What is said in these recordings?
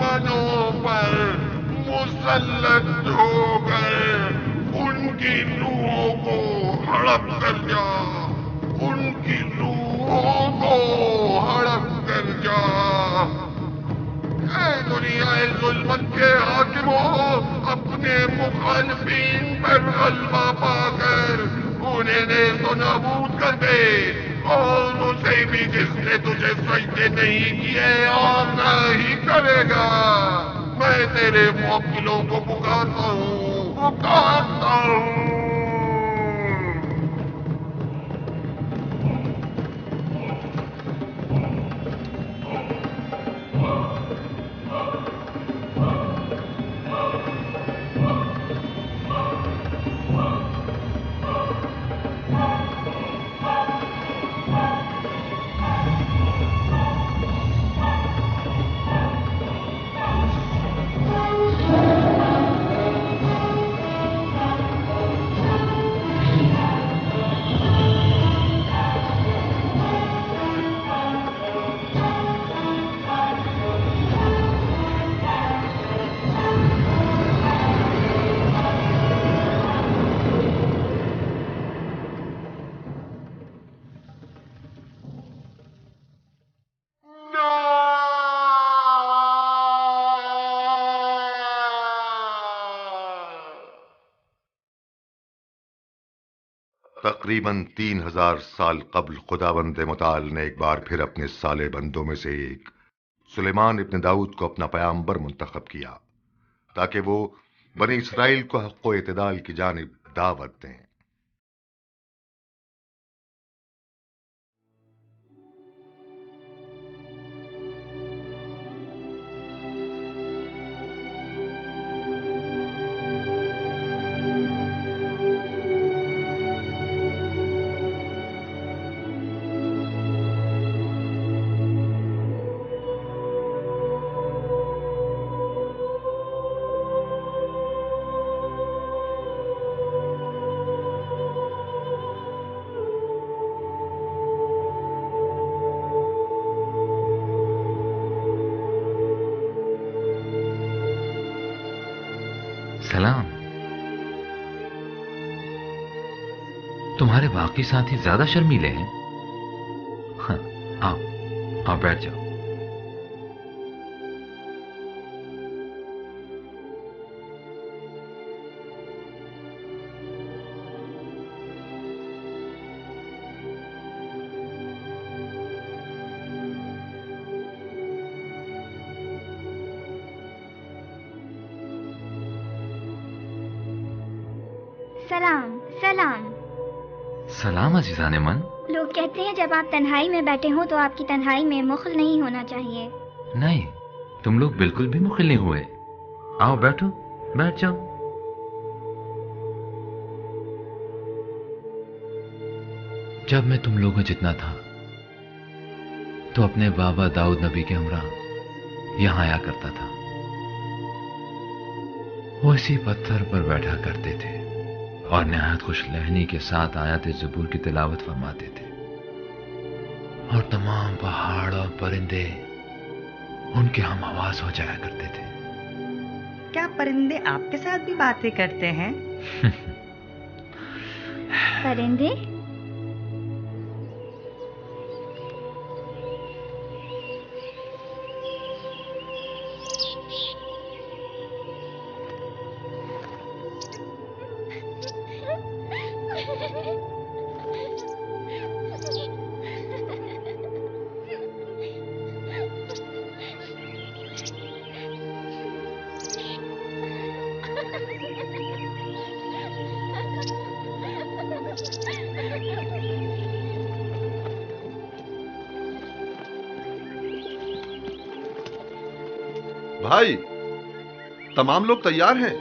दुश्मनों पर मुसल्लत हो गए। उनकी रूहों को हड़प कर जा, उनकी रूहों को हड़प कर जा। ऐ दुनिया जुल्मत के हाकिमों, अपने मुखालिफिन पर गलबा पाकर उन्हें नेस्तो नाबूद कर दे, और उसे भी जिसने तुझे सजदे नहीं किए और न ही करेगा। मैं तेरे मुवक्किलों को पुकारता हूँ, पुकारता हूँ। तकरीबन 3000 साल कबल खुदावंद मुताल ने एक बार फिर अपने साले बंदों में से एक सुलेमान इब्न दाऊद को अपना पैगंबर मुंतखब किया, ताकि वो बनी इसराइल को हक़ व इत्दाल की जानिब दावत दें। सलाम। तुम्हारे बाकी साथी ज्यादा शर्मीले हैं। हाँ, आओ आओ बैठ जाओ। सलाम सलाम। सलाम अजीजान मन। लोग कहते हैं जब आप तन्हाई में बैठे हो तो आपकी तन्हाई में मुखल नहीं होना चाहिए। नहीं, तुम लोग बिल्कुल भी मुखिल नहीं हुए। आओ बैठो, बैठ जाओ। जब मैं तुम लोगों जितना था तो अपने बाबा दाऊद नबी के हमरा यहां आया करता था। वो इसी पत्थर पर बैठा करते थे और नहायत खुश लहनी के साथ आयत ज़बूर की तिलावत फरमाते थे, और तमाम पहाड़ और परिंदे उनके हम आवाज हो जाया करते थे। क्या परिंदे आपके साथ भी बातें करते हैं? परिंदे? भाई, तमाम लोग तैयार हैं?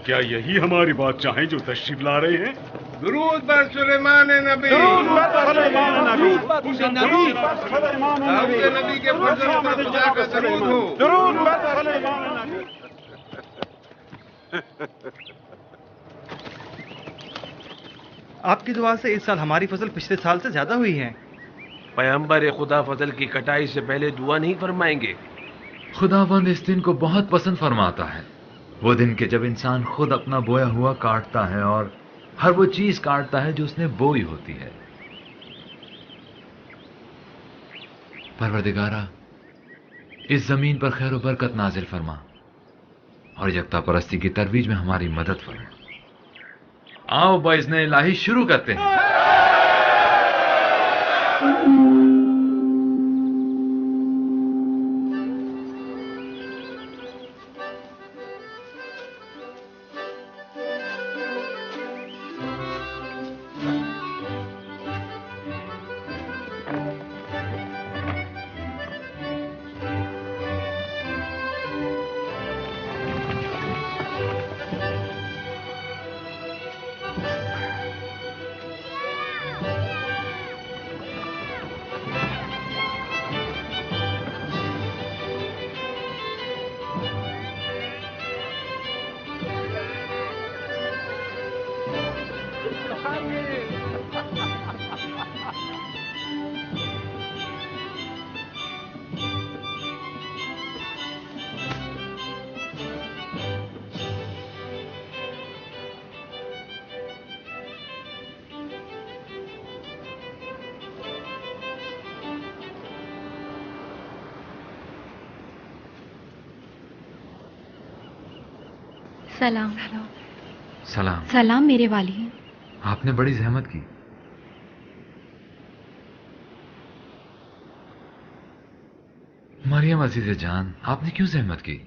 क्या यही हमारी बात चाहें जो तशरीफ ला रहे हैं? दुरूद बर सुलेमान नबी, दुरूद बर सुलेमान नबी, दाऊद नबी के फजल पर खुदा का दरूद हो। दुरूद बर सुलेमान आपकी दुआ से इस साल हमारी फसल पिछले साल से ज्यादा हुई है। पैगंबर खुदा फसल की कटाई से पहले दुआ नहीं फरमाएंगे? खुदावंद इस दिन को बहुत पसंद फरमाता है, वो दिन के जब इंसान खुद अपना बोया हुआ काटता है और हर वो चीज काटता है जो उसने बोई होती है। परवरदिगारा, इस जमीन पर खैर बरकत नाजिल फरमा और यकता परस्ती की तरवीज में हमारी मदद फरमा। आओ बाइज़्ने इलाही शुरू करते हैं। सलाम। सलाम। सलाम मेरे वाली। आपने बड़ी जहमत की। मरियम अजीज़े जान, आपने क्यों जहमत की?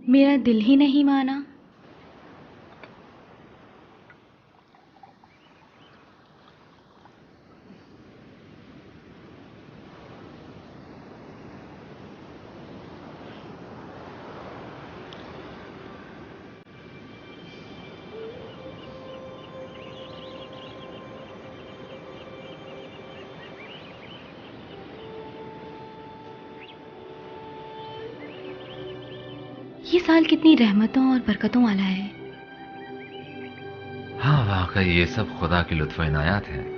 मेरा दिल ही नहीं माना। ये साल कितनी रहमतों और बरकतों वाला है। हाँ, वाकई ये सब खुदा की लुत्फ इनायात है।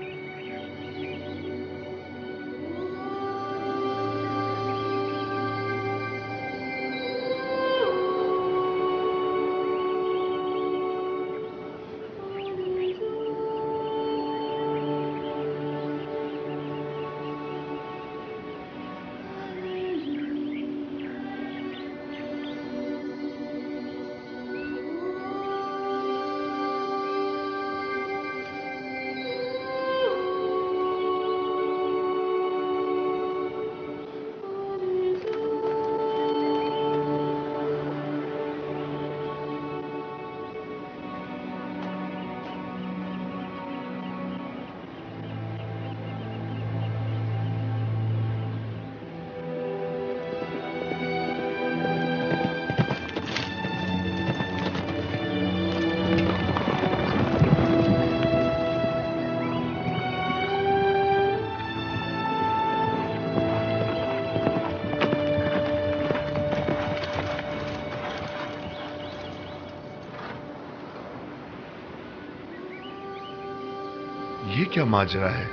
ये क्या माजरा है?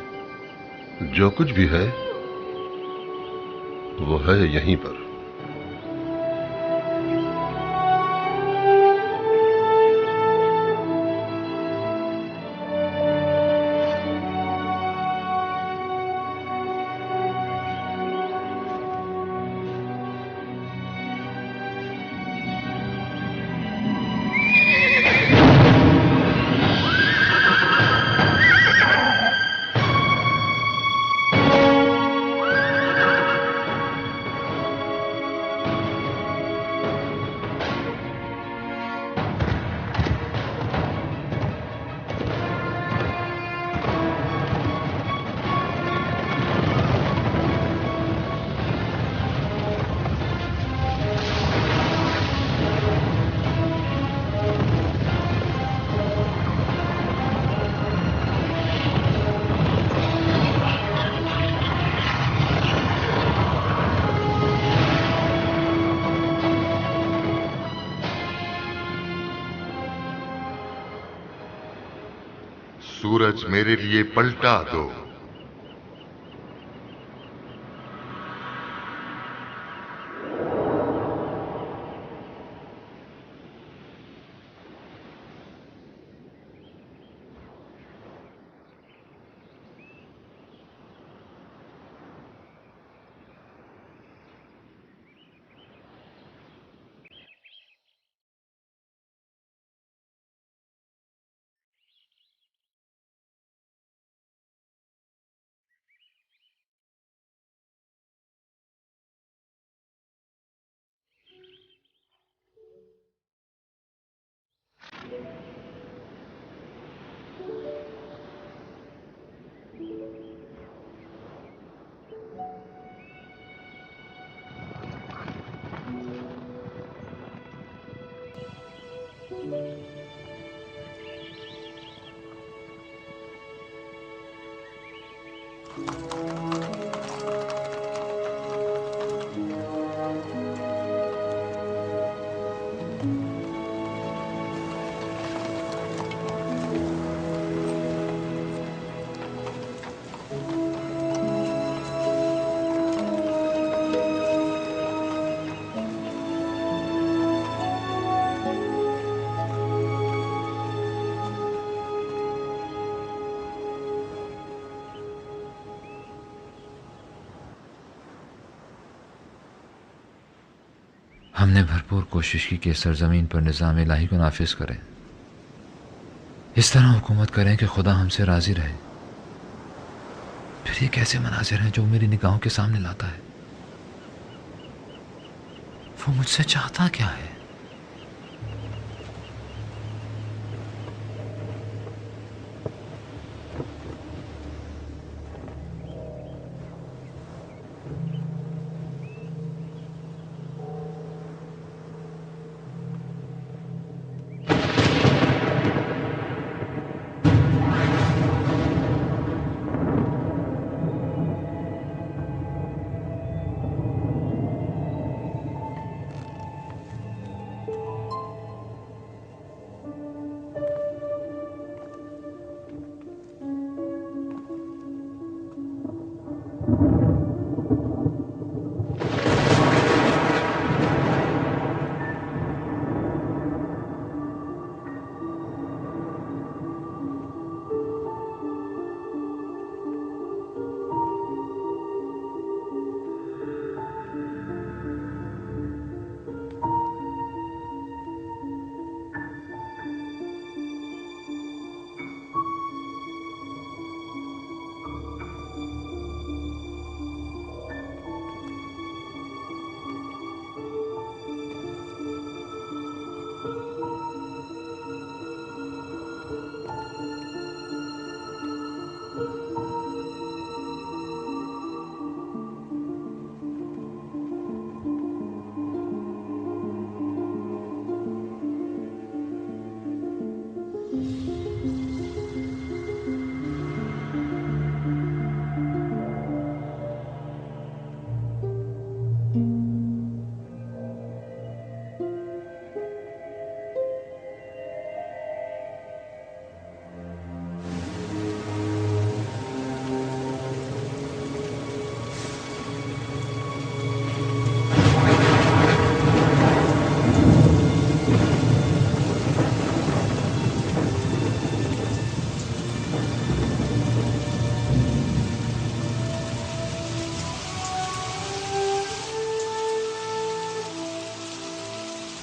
जो कुछ भी है वो है यहीं पर। सूरज मेरे लिए पलटा दो। हमने भरपूर कोशिश की कि इस सरजमीन पर निज़ाम इलाही को नाफिज करें, इस तरह हुकूमत करें कि खुदा हमसे राजी रहे। फिर ये कैसे मनाजिर हैं जो मेरी निगाहों के सामने लाता है? वो मुझसे चाहता क्या है?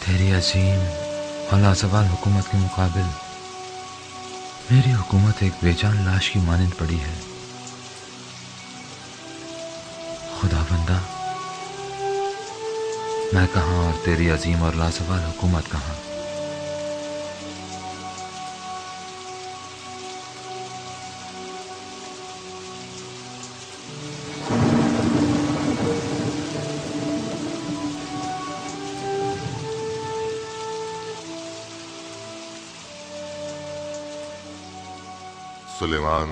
तेरी अजीम और लाजवाल हुकूमत के मुकाबिल मेरी हुकूमत एक बेजान लाश की मानंद पड़ी है। खुदा बंदा, मैं कहाँ और तेरी अजीम और लाजवाल हुकूमत कहाँ? सुलेमान,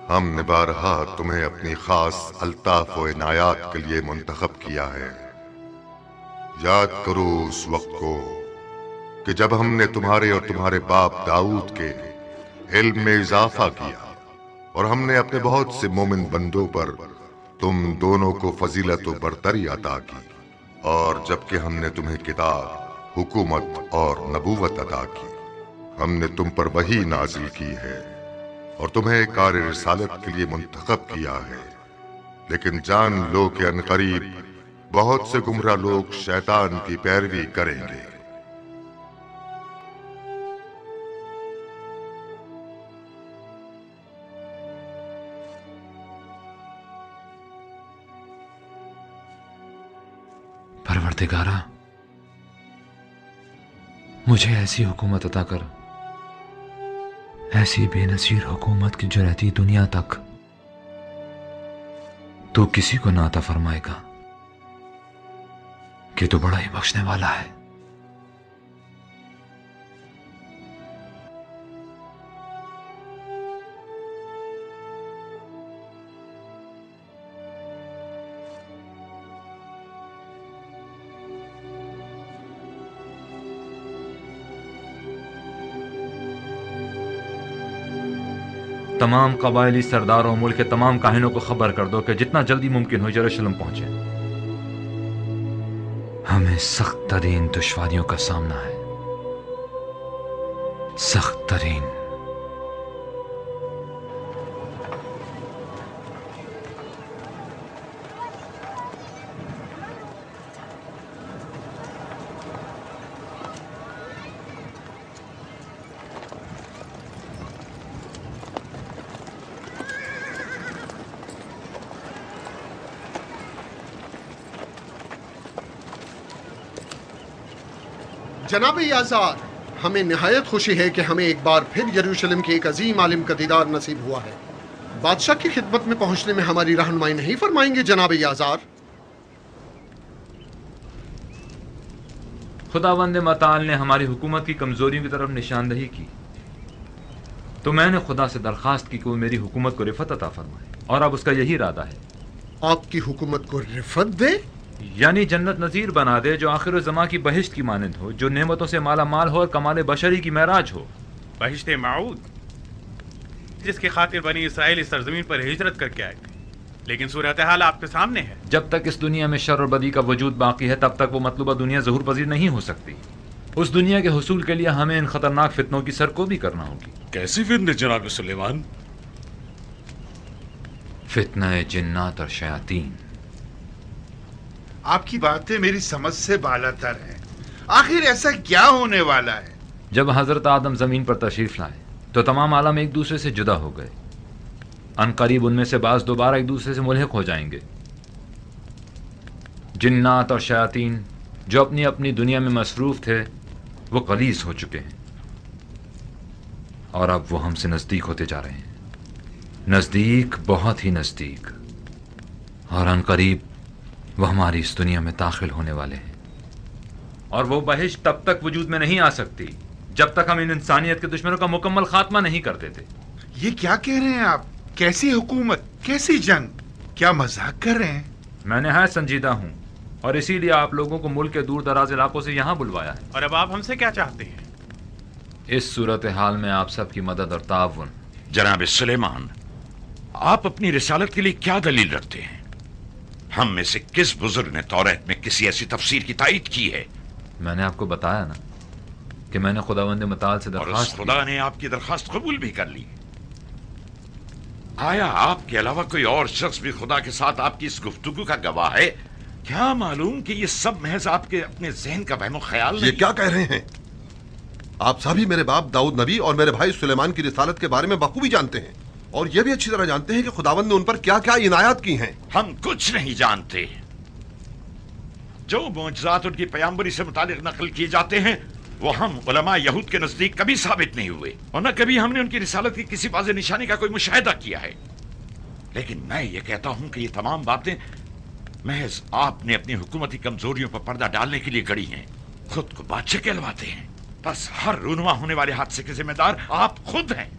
हमने बारहा तुम्हें अपनी खास अल्ताफ व इनायात के लिए मुंतखब किया है। याद करो उस वक्त को कि जब हमने तुम्हारे और तुम्हारे बाप दाऊद के इल्म में इजाफा किया और हमने अपने बहुत से मोमिन बंदों पर तुम दोनों को फजीलत व बरतरी अता की, और जबकि हमने तुम्हें किताब, हुकूमत और नबूवत अता की, हमने तुम पर वही नाजिल की है और तुम्हें कार रिसालत के लिए मुंतखब किया है। लेकिन जान लो कि अनकरीब बहुत से गुमराह लोग शैतान की पैरवी करेंगे। परवरदिगारा, मुझे ऐसी हुकूमत अता कर, ऐसी बेनसीर हुकूमत की जो रहती दुनिया तक तो किसी को ना अता फरमाएगा कि तू बड़ा ही बख्शने वाला है। तमाम कबायली सरदारों मुल्क के तमाम काहिनों को खबर कर दो कि जितना जल्दी मुमकिन हो यरूशलेम पहुंचे। हमें सख्त तरीन दुश्वारियों का सामना है, सख्त तरीन। जनाब याज़ार, हमें निहायत खुशी है कि हमें एक बार फिर यरूशलेम के एक अजीम आलिम का दीदार नसीब हुआ है। बादशाह की खिदमत में पहुंचने में हमारी रहनुमाई नहीं फरमाएंगे जनाब याज़ार? खुदावंद मताल ने हमारी हुकूमत की कमजोरियों की तरफ निशानदही की, तो मैंने खुदा से दरखास्त की कि वो मेरी हुकूमत को रिफत अता फरमाए, और अब उसका यही इरादा है। आपकी हुकूमत को रिफत दे? यानी जन्नत नजीर बना दे जो आखिर ज़मा की बहिश्त की मानंद हो, जो नेमतों से माला माल हो और कमाल बशरी की महराज हो। बहिश्त माऊद, जिसकी खातिर बनी इसराइल इस सरजमीन पर हिजरत करके आए थे, लेकिन सूरत हाल आपके सामने है। जब तक इस दुनिया में शर और बदी का वजूद बाकी है, तब तक वो मतलूबा दुनिया ज़हूर पजीर नहीं हो सकती। उस दुनिया के हुसूल के लिए हमें इन खतरनाक फितनों की सरकोबी करना होगी। कैसी फितने जनाब सुलेमान? फितना जिन्नात और शयातीन। आपकी बातें मेरी समझ से बालातर हैं। आखिर ऐसा क्या होने वाला है? जब हजरत आदम जमीन पर तशरीफ लाए तो तमाम आलम एक दूसरे से जुदा हो गए। अनकरीब उनमें से बाज दोबारा एक दूसरे से मुल्हिक हो जाएंगे। जिन्नात और शयातीन जो अपनी अपनी दुनिया में मसरूफ थे, वो कलीस हो चुके हैं और अब वो हमसे नजदीक होते जा रहे हैं, नजदीक, बहुत ही नजदीक। और अनकरीब वो हमारी इस दुनिया में दाखिल होने वाले हैं। और वो बहिश्त तब तक वजूद में नहीं आ सकती जब तक हम इन इंसानियत के दुश्मनों का मुकम्मल खात्मा नहीं कर देते। ये क्या कह रहे हैं आप? कैसी हुकूमत, कैसी जंग? क्या मजाक कर रहे हैं? मैं निहायत संजीदा हूँ और इसीलिए आप लोगों को मुल्क के दूर दराज इलाकों से यहाँ बुलवाया है। और अब आप हमसे क्या चाहते हैं? इस सूरत हाल में आप सबकी मदद और ताउन। जनाब सुलेमान, आप अपनी रिसालत के लिए क्या दलील रखते हैं? हम में से किस बुजुर्ग ने तौरात में किसी ऐसी तफसीर की तायीद की है? मैंने आपको बताया ना कि मैंने खुदावंद मताल से दरखास्त की। खुदा ने आपकी दरखास्त कबूल भी कर ली। आया आपके अलावा कोई और शख्स भी खुदा के साथ आपकी इस गुफ्तगू का गवाह है? क्या मालूम कि ये सब महज आपके अपने जहन का वहमो ख्याल नहीं? ये क्या कह रहे हैं? आप सभी मेरे बाप दाऊद नबी और मेरे भाई सुलेमान की रिसालत के बारे में बखूबी जानते हैं, और यह भी अच्छी तरह जानते हैं कि खुदावंद ने उन पर क्या क्या इनायत की हैं। हम कुछ नहीं जानते। जो मोजज़ात उनकी पैगंबरी से मुतालिक नकल किए जाते हैं, वो हम उलमा यहूद के नजदीक कभी साबित नहीं हुए, और न कभी हमने उनकी रिसालत की किसी वाज़ेह निशानी का कोई मुशाहिदा किया है। लेकिन मैं ये कहता हूं कि ये तमाम बातें महज आपने अपनी हुकूमती कमजोरियों पर पर्दा डालने के लिए गढ़ी हैं। खुद को बादशाह कहलवाते हैं, बस हर रूनुमा होने वाले हादसे के जिम्मेदार आप खुद हैं।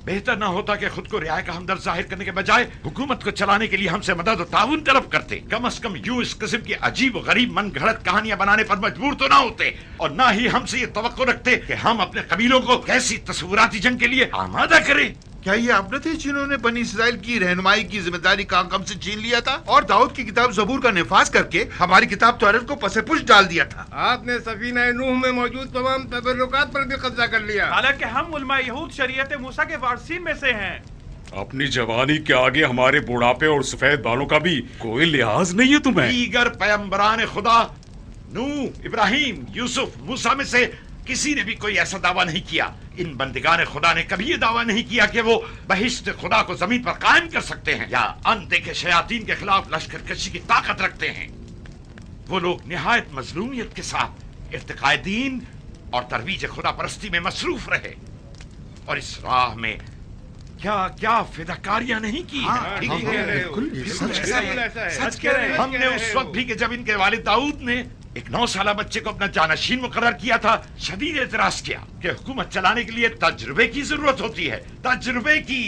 बेहतर ना होता कि खुद को रियाया का हमदर्द जाहिर करने के बजाय हुकूमत को चलाने के लिए हमसे मदद और ताउन तलब करते। कम से कम यूं इस किस्म की अजीब और गरीब मन घड़त कहानियां बनाने पर मजबूर तो ना होते, और ना ही हमसे ये तवक्को रखते कि हम अपने कबीलों को कैसी तस्वुराती जंग के लिए आमादा करें। क्या ये आप न थे जिन्होंने बनी इसराइल की रहनुमाई की जिम्मेदारी काम से छीन लिया था और दाऊद की किताब ज़बूर का निफाज करके हमारी किताब तौरात को पसेपुश डाल दिया था? आपने सफीना नूह में मौजूद तमाम तबर्रुकात पर भी कब्जा कर लिया। हालांकि हम उलमा यहूद शरीयत मूसा के वारसीन में से हैं। अपनी जवानी के आगे हमारे बुढ़ापे और सफेद बालों का भी कोई लिहाज नहीं है तुम्हें। दीगर पैगंबरान खुदा नूह, इब्राहिम, यूसुफ, मूसा में से किसी ने भी कोई ऐसा दावा नहीं किया। इन बंदिगान खुदा ने कभी ये दावा नहीं किया कि वो बहिश्त खुदा को जमीन पर कायम कर सकते हैं या अनदेखे शयातीन के खिलाफ लश्कर कशी की ताकत रखते हैं। वो लोग निहायत मजलूमियत के साथ इर्तिकाए दीन और तरवीज खुदा परस्ती में मसरूफ रहे, और इस राह में क्या क्या फिदाकारियां नहीं की हैं। सच कह रहे हैं। हमने उस वक्त भी कि जब इनके वालिद दाऊद ने एक 9 साला बच्चे को अपना जानशीन मुकर्रर किया था, शदीद एतराज किया कि हुकूमत चलाने के लिए तजुर्बे की जरूरत होती है, तजुर्बे की।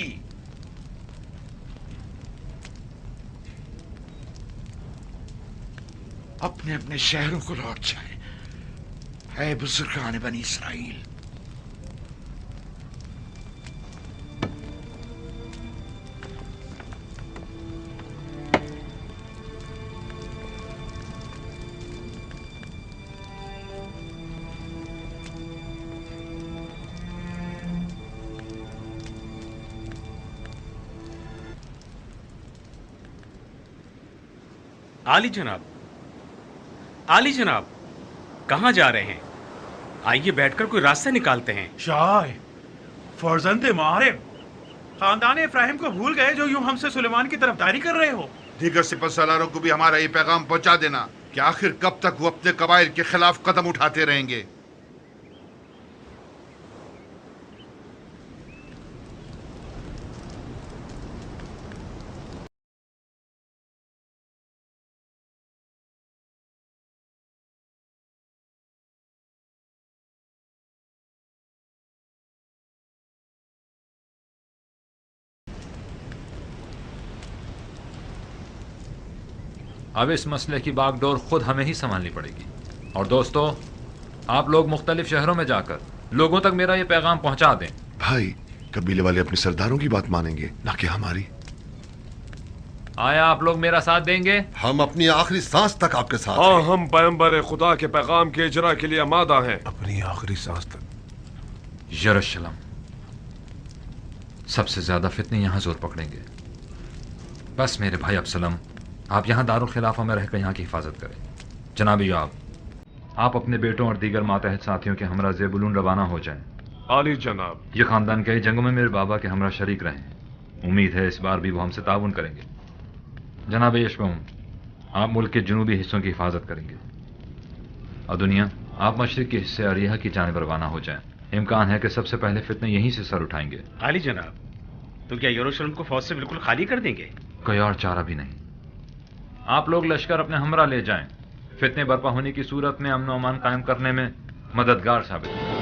अपने अपने शहरों को लौट जाए, है बुजुर्गान बनी इसराइल। आली जनाब, आली जनाब, कहाँ जा रहे हैं? आइए बैठकर कोई रास्ता निकालते हैं। शाह फर्जंदे मारिब, खानदान इब्राहिम को भूल गए जो यूं हमसे सुलेमान की तरफदारी कर रहे हो। दीगर सिपहसालारों को भी हमारा ये पैगाम पहुंचा देना कि आखिर कब तक वो अपने कबाइल के खिलाफ कदम उठाते रहेंगे। अब इस मसले की बागडोर खुद हमें ही संभालनी पड़ेगी। और दोस्तों, आप लोग मुख्तलिफ शहरों में जाकर लोगों तक मेरा ये पैगाम पहुंचा दें। भाई, कबीले वाले अपने सरदारों की बात मानेंगे, ना कि हमारी। आया आप लोग मेरा साथ देंगे? हम अपनी आखिरी सांस तक आपके साथ हाँ, हम पैगंबर खुदा के पैगाम के इजरा के लिए आमादा हैं। अपनी आखिरी सांस तक। यरूशलेम, सबसे ज्यादा फितने यहां जोर पकड़ेंगे। बस मेरे भाई अब्सलम, आप यहाँ दारुल खिलाफा में रहकर यहाँ की हिफाजत करें। जनाब योआब, आप अपने बेटों और दीगर मातहत साथियों के हमरा ज़ेबुलून रवाना हो जाएं। आली जनाब। ये खानदान कई जंगों में मेरे बाबा के हमरा शरीक रहे हैं। उम्मीद है इस बार भी वो हमसे ताउन करेंगे। जनाब यशबऊम, आप मुल्क के जुनूबी हिस्सों की हिफाजत करेंगे। और दुनिया, आप मशरिक के हिस्से अरिया की जानिब रवाना हो जाएं। इम्कान है कि सबसे पहले फितने यहीं से सर उठाएंगे। आली जनाब, तो क्या यरूशलेम को फौज से बिल्कुल खाली कर देंगे? कोई और चारा भी नहीं। आप लोग लश्कर अपने हमरा ले जाएं। फितने बर्पा होने की सूरत में अमन अमान कायम करने में मददगार साबित हों।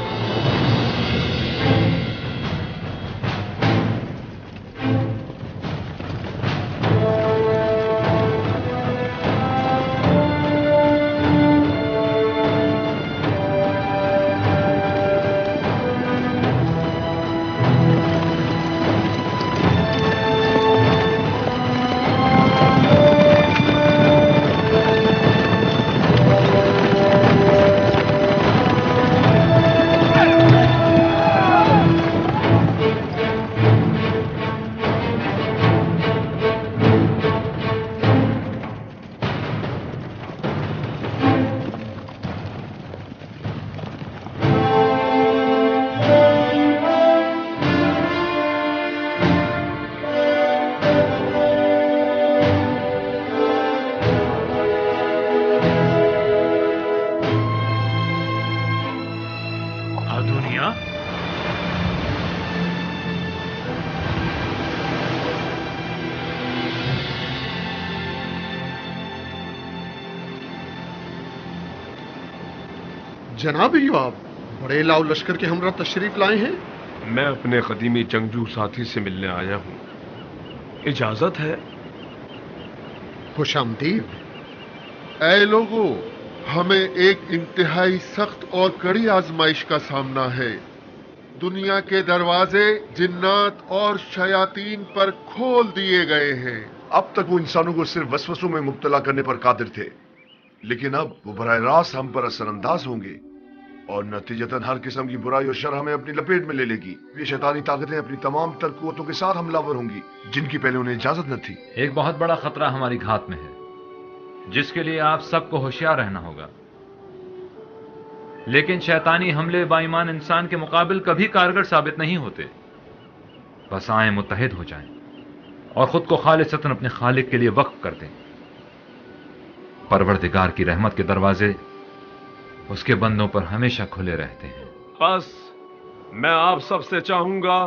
जनाब योआब, बड़े लाव लश्कर के हमरा तशरीफ लाए हैं। मैं अपने कदीमी जंगजू साथी से मिलने आया हूं, इजाजत है? खुशामदीद। ऐ लोगों, हमें एक इंतहाई सख्त और कड़ी आजमाइश का सामना है। दुनिया के दरवाजे जिन्नात और शयातीन पर खोल दिए गए हैं। अब तक वो इंसानों को सिर्फ वसवसों में मुब्तला करने पर कादिर थे, लेकिन अब वो बराह रास्त हम पर असरअंदाज होंगे और नतीजतन हर किस्म की बुराई और शर हमें अपनी लपेट में ले लेगी। ये शैतानी ताकतें अपनी तमाम तर कुव्वतों के साथ हमलावर होंगी, जिनकी पहले उन्हें इजाजत न थी। एक बहुत बड़ा खतरा हमारी घात में है, जिसके लिए आप सबको होशियार रहना होगा। लेकिन शैतानी हमले बाईमान इंसान के मुकाबिल कभी कारगर साबित नहीं होते। बस आए मुत्तहिद हो जाएं और खुद को खालिसतन अपने खालिक के लिए वक्फ कर दें। परवरदिगार की रहमत के दरवाजे उसके बंदों पर हमेशा खुले रहते हैं। बस मैं आप सबसे चाहूंगा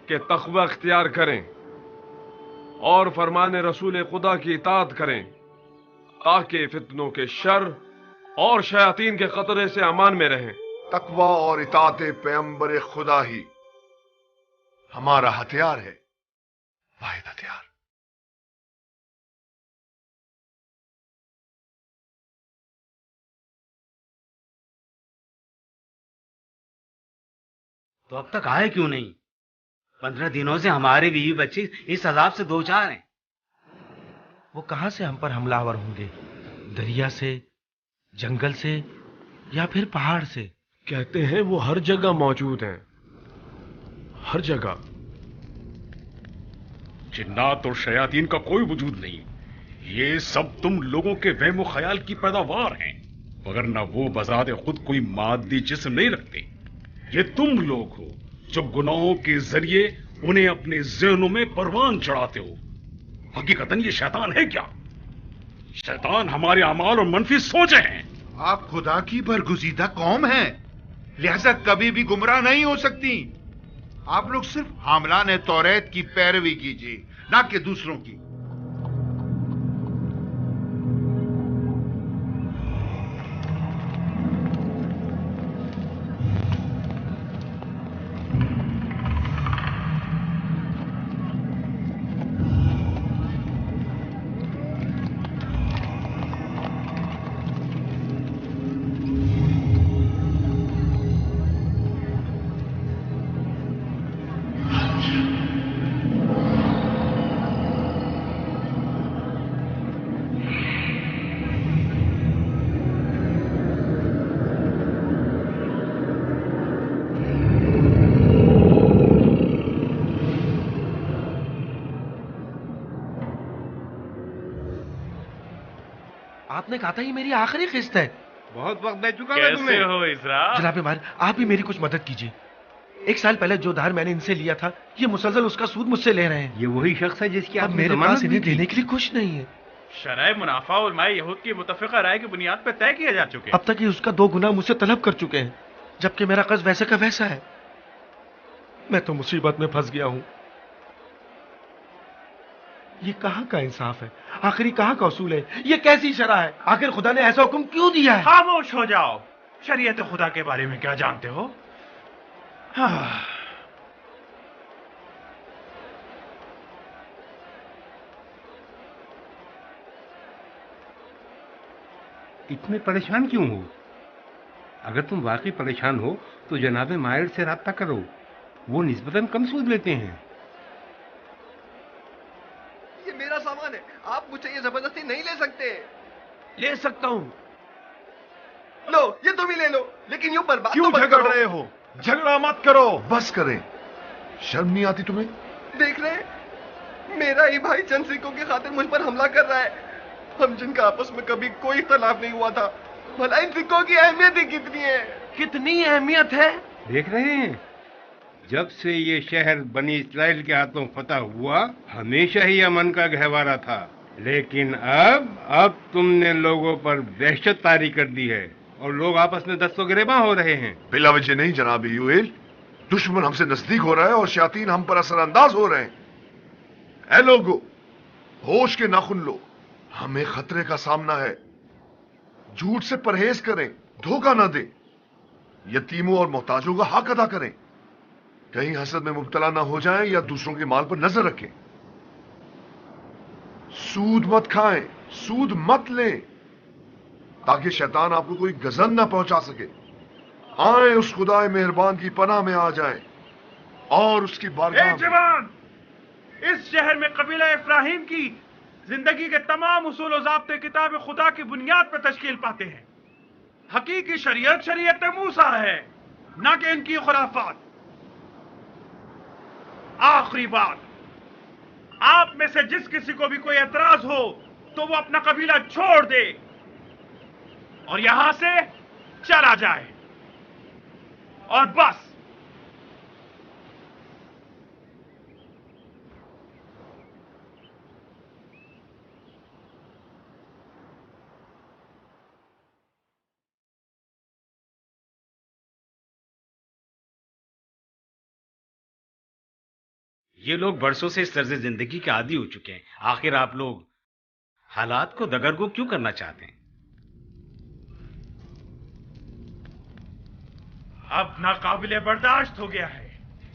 कि तक़वा इख्तियार करें और फरमान रसूल खुदा की इताअत करें, ताकि फितनों के शर और शयातीन के खतरे से अमान में रहें। तकवा और इताअत पैगंबर खुदा ही हमारा हथियार है, वाहिद हथियार। तो अब तक आए क्यों नहीं? 15 दिनों से हमारे बीवी बच्चे इस अजाब से दो चार हैं। वो कहां से हम पर हमलावर होंगे? दरिया से, जंगल से या फिर पहाड़ से? कहते हैं वो हर जगह मौजूद हैं, हर जगह। जिन्नात और शयातीन का कोई वजूद नहीं, ये सब तुम लोगों के वहम ख्याल की पैदावार हैं, वगरना वो बजाते खुद कोई मादी जिस्म नहीं रखते। ये तुम लोग हो जो गुनाहों के जरिए उन्हें अपने ज़हनों में परवान चढ़ाते हो। हकीकतन ये शैतान है क्या? शैतान हमारे अमाल और मनफी सोचे हैं। आप खुदा की बरगुज़ीदा कौम हैं, लिहाजा कभी भी गुमराह नहीं हो सकती। आप लोग सिर्फ हामलान तौरेत की पैरवी कीजिए, ना कि दूसरों की। आपने कहा था ये मेरी आखिरी किस्त है। बहुत वक्त दे चुका मैं तुम्हें। कैसे हो इसरा? जनाब मार, आप भी मेरी कुछ मदद कीजिए। 1 साल पहले जो धार मैंने इनसे लिया था, ये मुसलसल उसका सूद मुझसे ले रहे हैं। ये वही शख्स है जिसकी अब मेरे पास इन्हें देने के लिए कुछ नहीं है। शरह मुनाफा उलमा यहूद की मुतफ़िक़ा राय की बुनियाद पर तय किए जा चुके हैं। अब तक ये उसका 2 गुना मुझसे तलब कर चुके हैं, जबकि मेरा कर्ज वैसे का वैसा है। मैं तो मुसीबत में फंस गया हूं। ये कहां का इंसाफ है? आखिरी कहां का उसूल है? ये कैसी शरअ है? आखिर खुदा ने ऐसा हुक्म क्यों दिया है? खामोश हो जाओ। शरीयत खुदा के बारे में क्या जानते हो? हाँ। इतने परेशान क्यों हो? अगर तुम वाकई परेशान हो तो जनाब मायर से राब्ता करो, वो निस्बतन कम सूद लेते हैं। ये मेरा सामान है, आप मुझे ये जबरदस्ती नहीं ले सकते। ले सकता हूं। लो, ये तुम ही ले लो, लेकिन यूं बर्बाद क्यों तो मत झगड़ करो। रहे हो? झगड़ा मत करो, बस करें। शर्म नहीं आती तुम्हें? देख रहे, मेरा ही भाई चंद सिक्कों की खातिर मुझ पर हमला कर रहा है। हम जिनका आपस में कभी कोई इख्तलाफ नहीं हुआ था, भला इन सिक्कों की अहमियत ही कितनी है? कितनी अहमियत है? देख रहे हैं, जब से ये शहर बनी इस्राइल के हाथों फतह हुआ, हमेशा ही अमन का गहवारा था, लेकिन अब तुमने लोगों पर दहशत तारी कर दी है और लोग आपस में दस्तो गिरेबां हो रहे हैं। बिला वजह नहीं जनाब यूएल, दुश्मन हमसे नजदीक हो रहा है और शयातीन हम पर असरअंदाज हो रहे हैं। ऐ लोगों, होश के नाखुन लो, हमें खतरे का सामना है। झूठ से परहेज करें, धोखा ना दें, यतीमों और मोहताजों का हक अदा करें। कहीं हसद में मुब्तला ना हो जाएं या दूसरों के माल पर नजर रखें। सूद मत खाएं, सूद मत लें, ताकि शैतान आपको कोई गजन ना पहुंचा सके। आए उस खुदाए मेहरबान की पनाह में आ जाएं और उसकी बारगाह। जवान, इस शहर में कबीला इब्राहिम की जिंदगी के तमाम उसूल और ज़ाब्ते किताब खुदा की बुनियाद पर तश्कील पाते हैं। हकीकी शरीयत शरीयत मूसा है, ना कि इनकी खुराफात। आखिरी बात, आप में से जिस किसी को भी कोई एतराज हो तो वो अपना कबीला छोड़ दे और यहां से चला जाए, और बस। ये लोग बरसों से इस तर्ज जिंदगी के आदी हो चुके हैं। आखिर आप लोग हालात को दगरगो क्यों करना चाहते हैं? अब नाकाबिले बर्दाश्त हो गया है।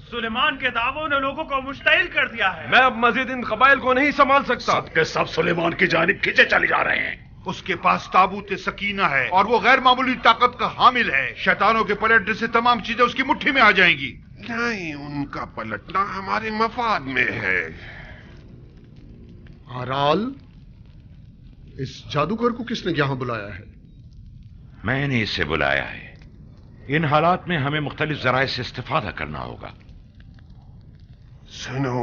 सुलेमान के दावों ने लोगों को मुश्तइल कर दिया है। मैं अब मजीद इन कबाइल को नहीं संभाल सकता। सबके सब सुलेमान की जानिब खींचे चले जा रहे हैं। उसके पास ताबूत सकीना है और वो गैर मामूली ताकत का हामिल है। शैतानों के पलटने से तमाम चीजें उसकी मुट्ठी में आ जाएंगी। नहीं, उनका पलटना हमारे मफाद में है। आराल, इस जादूगर को किसने यहां बुलाया है? मैंने इसे बुलाया है। इन हालात में हमें मुख्तलिफ जराए से इस्तेफादा करना होगा। सुनो,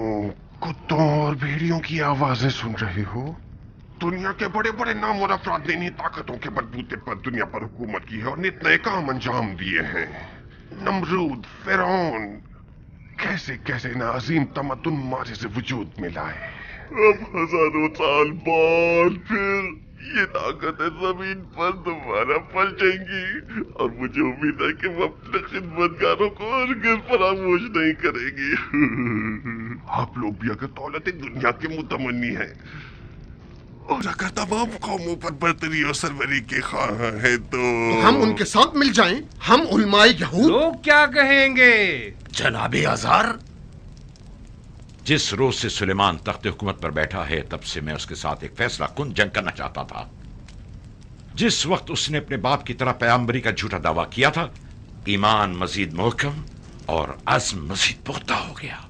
कुत्तों और भेड़ियों की आवाजें सुन रहे हो? दुनिया के बड़े बड़े नाम और अफराद ने इन्हीं ताकतों के बलबूते पर दुनिया पर हुकूमत की है और नित नए काम अंजाम दिए हैं। नमरूद, फिरौन, कैसे कैसे न अजीम तमद्दुन मारे से वजूद में लाए। अब हजारों साल बाद फिर ये ताकतें जमीन पर दोबारा पलटेंगी और मुझे उम्मीद है कि वो अपने खिदमतगारों को हरगिज़ फरामोश नहीं करेगी। आप लोग भी अगर दौलत दुनिया के मुतमन्नी हैं और अगर तमाम कौमों पर बर्तरी और सरवरी के ख्वाह हैं तो हम उनके साथ मिल जाएं। हम उलमाए यहूद। लोग क्या कहेंगे? जनाबे आज़ार, जिस रोज से सुलेमान तख्त हुकूमत पर बैठा है तब से मैं उसके साथ एक फैसला कुन जंग करना चाहता था। जिस वक्त उसने अपने बाप की तरह पैगंबरी का झूठा दावा किया था, ईमान मजीद मोहकम और अज़्म मजीद पुख्ता हो गया।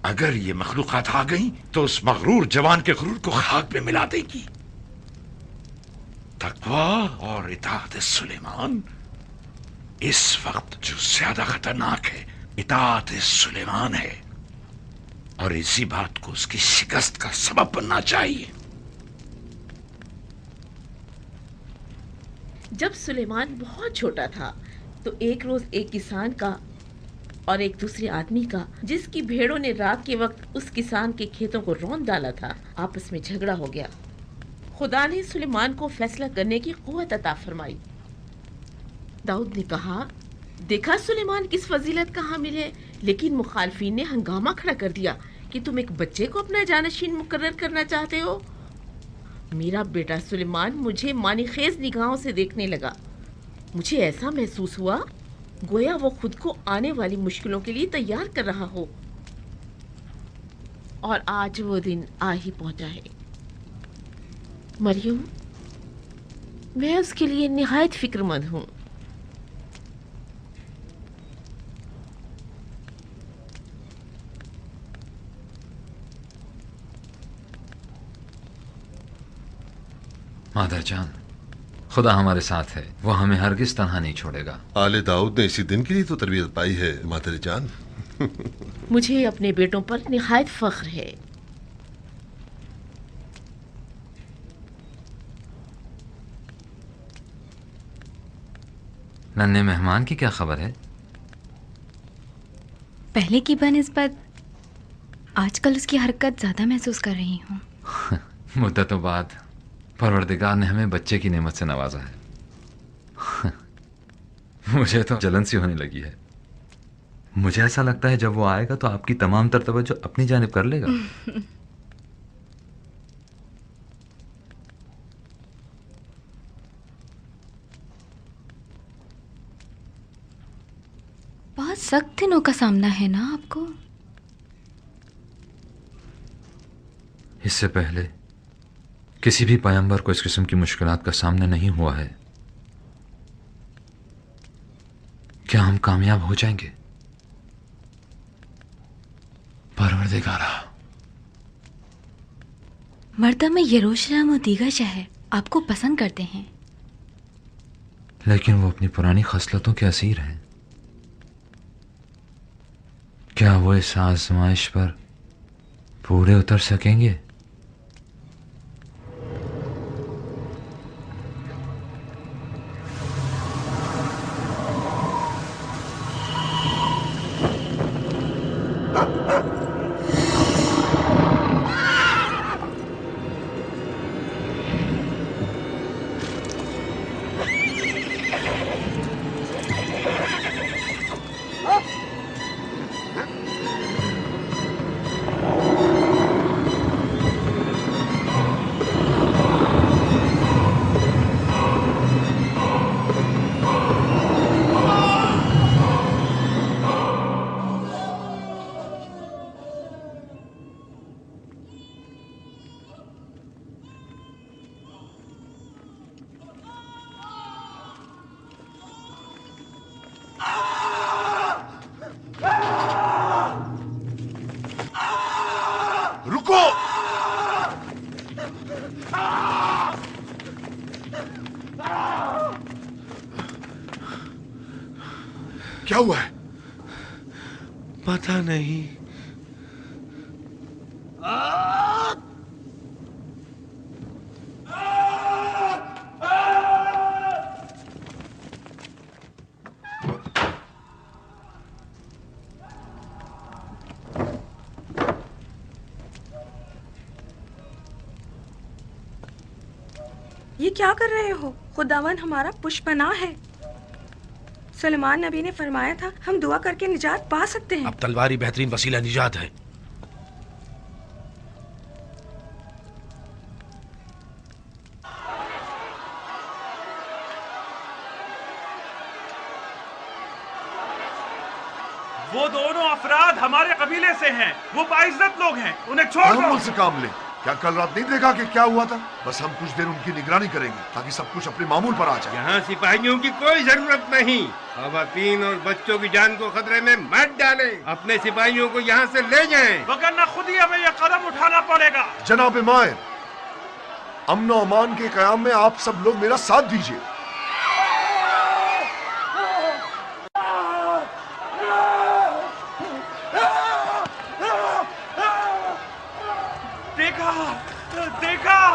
अगर ये मखलूकात आ गई तो उस मगरूर जवान के गुरूर को खाक में मिला देगी। तकवा और इताअत सुलेमान इस वक्त जो ज्यादा खतरनाक है, इताअत सुलेमान है, और इसी बात को उसकी शिकस्त का सबब बनना चाहिए। जब सुलेमान बहुत छोटा था तो एक रोज एक किसान का और एक दूसरे आदमी का, जिसकी भेड़ों ने रात के वक्त उस किसान के खेतों को रौंद डाला था, आपस में झगड़ा हो गया। खुदा ने सुलेमान को फैसला करने की कुव्वत अता फरमाई। दाऊद ने कहा, देखा सुलेमान किस फजीलत का हामिल है, लेकिन मुखालफीन ने हंगामा खड़ा कर दिया कि तुम एक बच्चे को अपना जानशीन मुकर्रर करना चाहते हो। मेरा बेटा सुलेमान मुझे मानीखेज निगाहों से देखने लगा। मुझे ऐसा महसूस हुआ गोया वो खुद को आने वाली मुश्किलों के लिए तैयार कर रहा हो, और आज वो दिन आ ही पहुंचा है। मरियम, मैं उसके लिए निहायत फिक्रमंद हूँ। मादर जान, खुदा हमारे साथ है, वो हमें हरगिज तन्हा नहीं छोड़ेगा। आले दाऊद ने इसी दिन के लिए तो तरबियत पाई है मादर जान। मुझे अपने बेटों पर निहायत फख्र है। नन्हे मेहमान की क्या खबर है? पहले की बनिस्बत आजकल उसकी हरकत ज्यादा महसूस कर रही हूँ। मुद्दतों बाद परवरदिगार ने हमें बच्चे की नेमत से नवाजा है। मुझे तो जलन सी होने लगी है। मुझे ऐसा लगता है जब वो आएगा तो आपकी तमाम तर तवज्जो अपनी जानिब कर लेगा। बहुत सख्त दिनों का सामना है ना आपको? इससे पहले किसी भी पैगंबर को इस किस्म की मुश्किलात का सामना नहीं हुआ है। क्या हम कामयाब हो जाएंगे? परवरदिगारा, मर्दा में यरूशलेम और दीगर शहर आपको पसंद करते हैं, लेकिन वो अपनी पुरानी खसलतों के असीर हैं। क्या वो इस आजमाइश पर पूरे उतर सकेंगे? क्या हुआ है? पता नहीं। ये क्या कर रहे हो? खुदावन हमारा पुष्पनाह है। सुलेमान नबी ने फरमाया था हम दुआ करके निजात पा सकते हैं। अब तलवार ही बेहतरीन वसीला निजात है। वो दोनों अफराद हमारे कबीले से हैं। वो बाइज्जत लोग हैं, उन्हें छोड़ दो। मुझसे काम ले। क्या कल रात नहीं देखा कि क्या हुआ था? बस हम कुछ देर उनकी निगरानी करेंगे ताकि सब कुछ अपने मामूल पर आ जाए। यहाँ सिपाहियों की कोई जरूरत नहीं। खवातीन और बच्चों की जान को खतरे में मत डालें। अपने सिपाहियों को यहाँ से ले जाएं। वरना खुद ही हमें यह कदम उठाना पड़ेगा। जनाब मायर, अमन और अमान के कयाम में आप सब लोग मेरा साथ दीजिए। देखा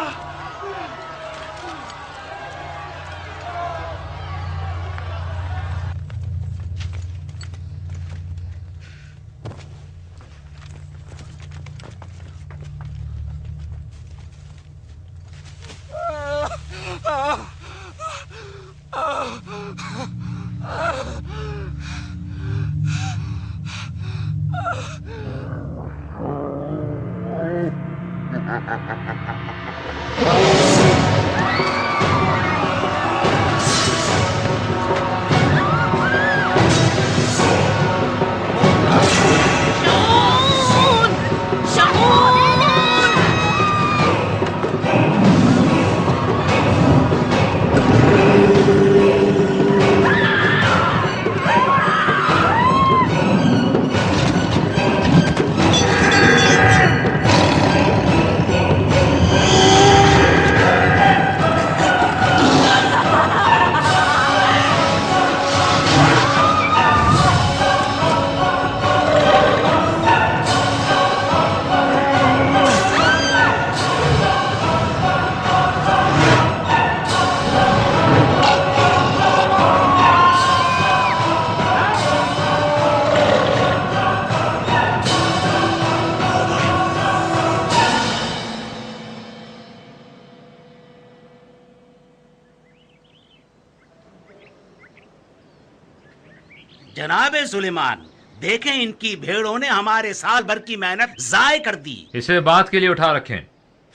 जनाब सुलेमान, देखें इनकी भेड़ों ने हमारे साल भर की मेहनत जाय कर दी। इसे बात के लिए उठा रखें,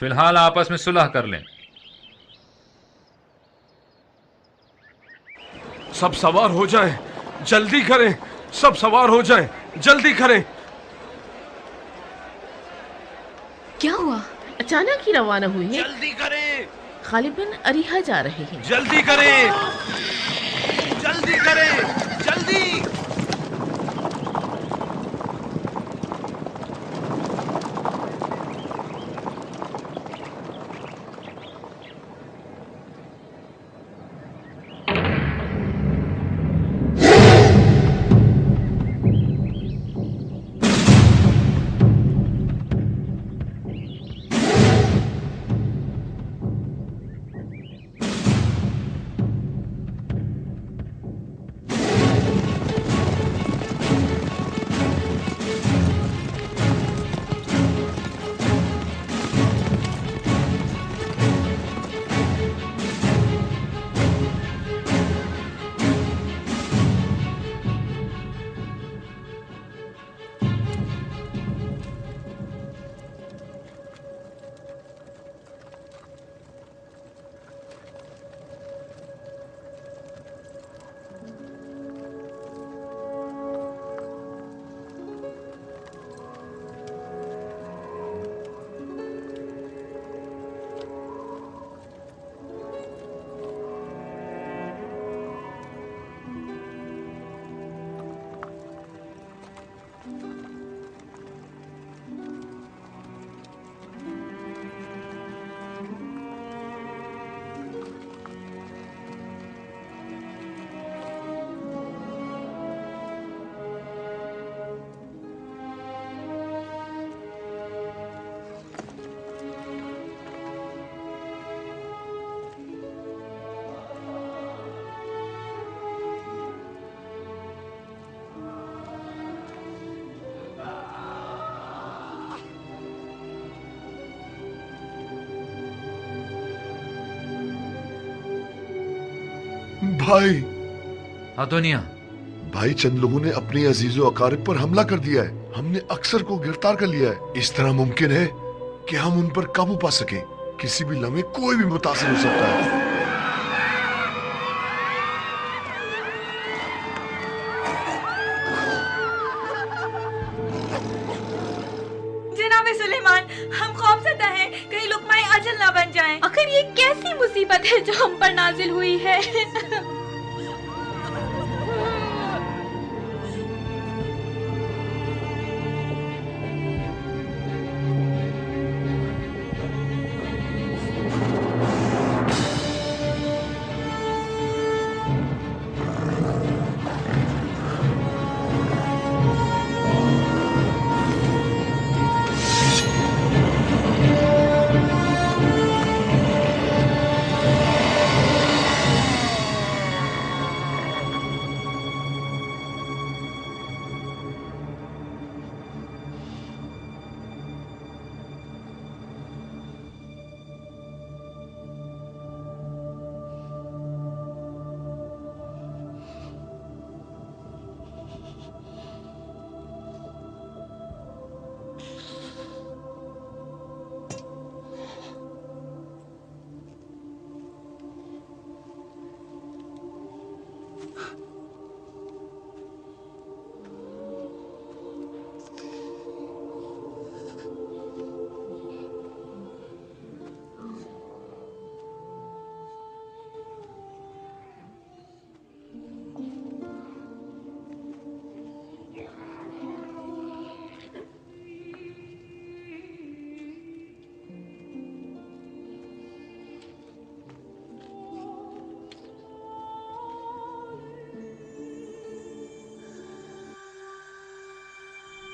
फिलहाल आपस में सुलह कर लें। सब सवार हो जाएं, जल्दी करें, सब सवार हो जाएं, जल्दी करें। क्या हुआ? अचानक ही रवाना हुई है। जल्दी करें। गालिबन अरीहा जा रहे हैं। जल्दी करें, जल्दी करें, जल्दी। भाई अदोनिया, भाई चंद लोगों ने अपने अजीजों अकारिब पर हमला कर दिया है। हमने अक्सर को गिरफ्तार कर लिया है। इस तरह मुमकिन है कि हम उन पर काबू पा सके। किसी भी लम्हे कोई भी मुतासिर हो सकता है। जनाब सुलेमान, हम खौफजदा हैं, कहीं लुकमाए अजल ना बन जाएं। आखिर ये कैसी मुसीबत है जो हम पर नाजिल हुई है?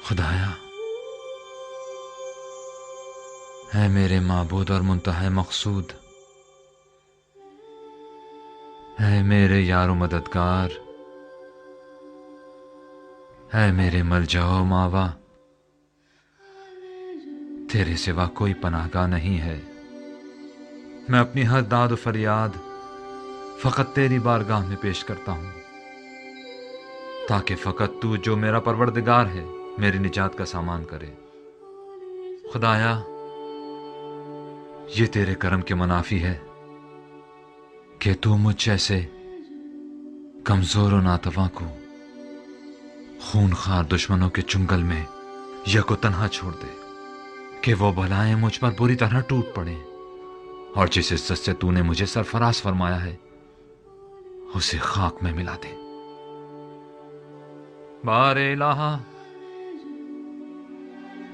खुदाया, है मेरे माबूद और मुंतहा मकसूद, है मेरे यारो मददगार, है मेरे मलजाओ मावा, तेरे सिवा कोई पनाहगाह नहीं है। मैं अपनी हर दाद और फरियाद फकत तेरी बारगाह में पेश करता हूं, ताकि फकत तू जो मेरा परवरदिगार है मेरी निजात का सामान करे। खुदाया, ये तेरे करम के मुनाफी है कि तू मुझ जैसे कमजोर और नातवा को खूनखार दुश्मनों के चुंगल में यह को तन्हा छोड़ दे कि वो बलाएं मुझ पर बुरी तरह टूट पड़े, और जिस इज्जत से तूने मुझे सरफराज फरमाया है उसे खाक में मिला दे। बारे इलाहा,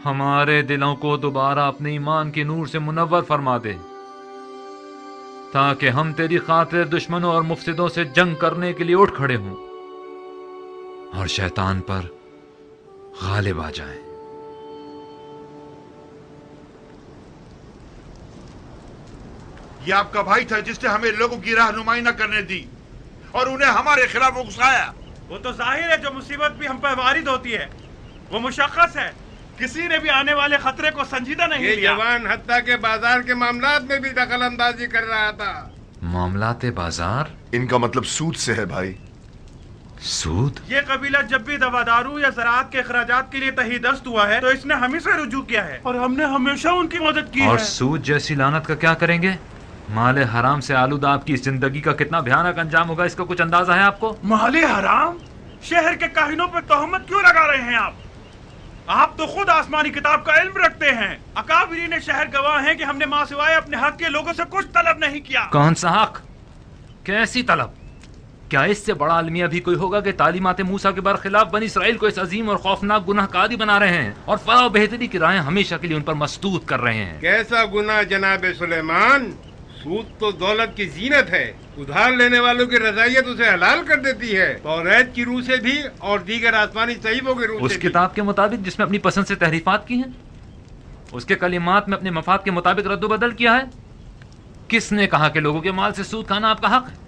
हमारे दिलों को दोबारा अपने ईमान के नूर से मुनव्वर फरमा दे, ताकि हम तेरी खातिर दुश्मनों और मुफसिदों से जंग करने के लिए उठ खड़े हों और शैतान पर गालिब आ जाएं। ये आपका भाई था जिसने हमें लोगों की रहनुमाई न करने दी और उन्हें हमारे खिलाफ उकसाया। वो तो जाहिर है जो मुसीबत भी हम पर वारिद होती है वो मुशक्कस है। किसी ने भी आने वाले खतरे को संजीदा नहीं लिया। ये जवान हत्ता के बाजार के मामलात में भी दखल अंदाजी कर रहा था। मामलाते बाजार? इनका मतलब सूद से है भाई। सूद? ये कबीला जब भी दवादारू या ज़राअत के अखराजात के लिए तहीदस्त हुआ है तो इसने हम ही से रुजू किया है और हमने हमेशा उनकी मदद की और है। सूद जैसी लानत का क्या करेंगे? माले हराम से आलूदा आपकी जिंदगी का कितना भयानक अंजाम होगा, इसका कुछ अंदाजा है आपको? माले हराम? शहर के काहिनों पर तोहमत क्यों लगा रहे हैं आप? आप तो खुद आसमानी किताब का इल्म रखते हैं। अकाबिरीन शहर गवाह हैं कि हमने मां सिवाय अपने हक के लोगों से कुछ तलब नहीं किया। कौन सा हक? कैसी तलब? क्या इससे बड़ा अलमिया भी कोई होगा कि तालीमात मूसा के बरखिलाफ बनी इसराइल को इस अजीम और खौफनाक गुनाहकारी बना रहे हैं और फलाह बेहतरी की राहें हमेशा के लिए उन पर मस्तूद कर रहे हैं? कैसा गुनाह जनाब सुलेमान? सूद तो दौलत की जीनत है। उधार लेने वालों की रजायत उसे हलाल कर देती है, तौरात की रूह से भी और दीगर आसमानी सहीफों की रूह उस से भी। किताब के मुताबिक जिसमें अपनी पसंद से तहरीफात की हैं, उसके कलिमात में अपने मफाद के मुताबिक रद्दोबदल किया है। किसने कहा कि लोगों के माल से सूद खाना आपका हक है?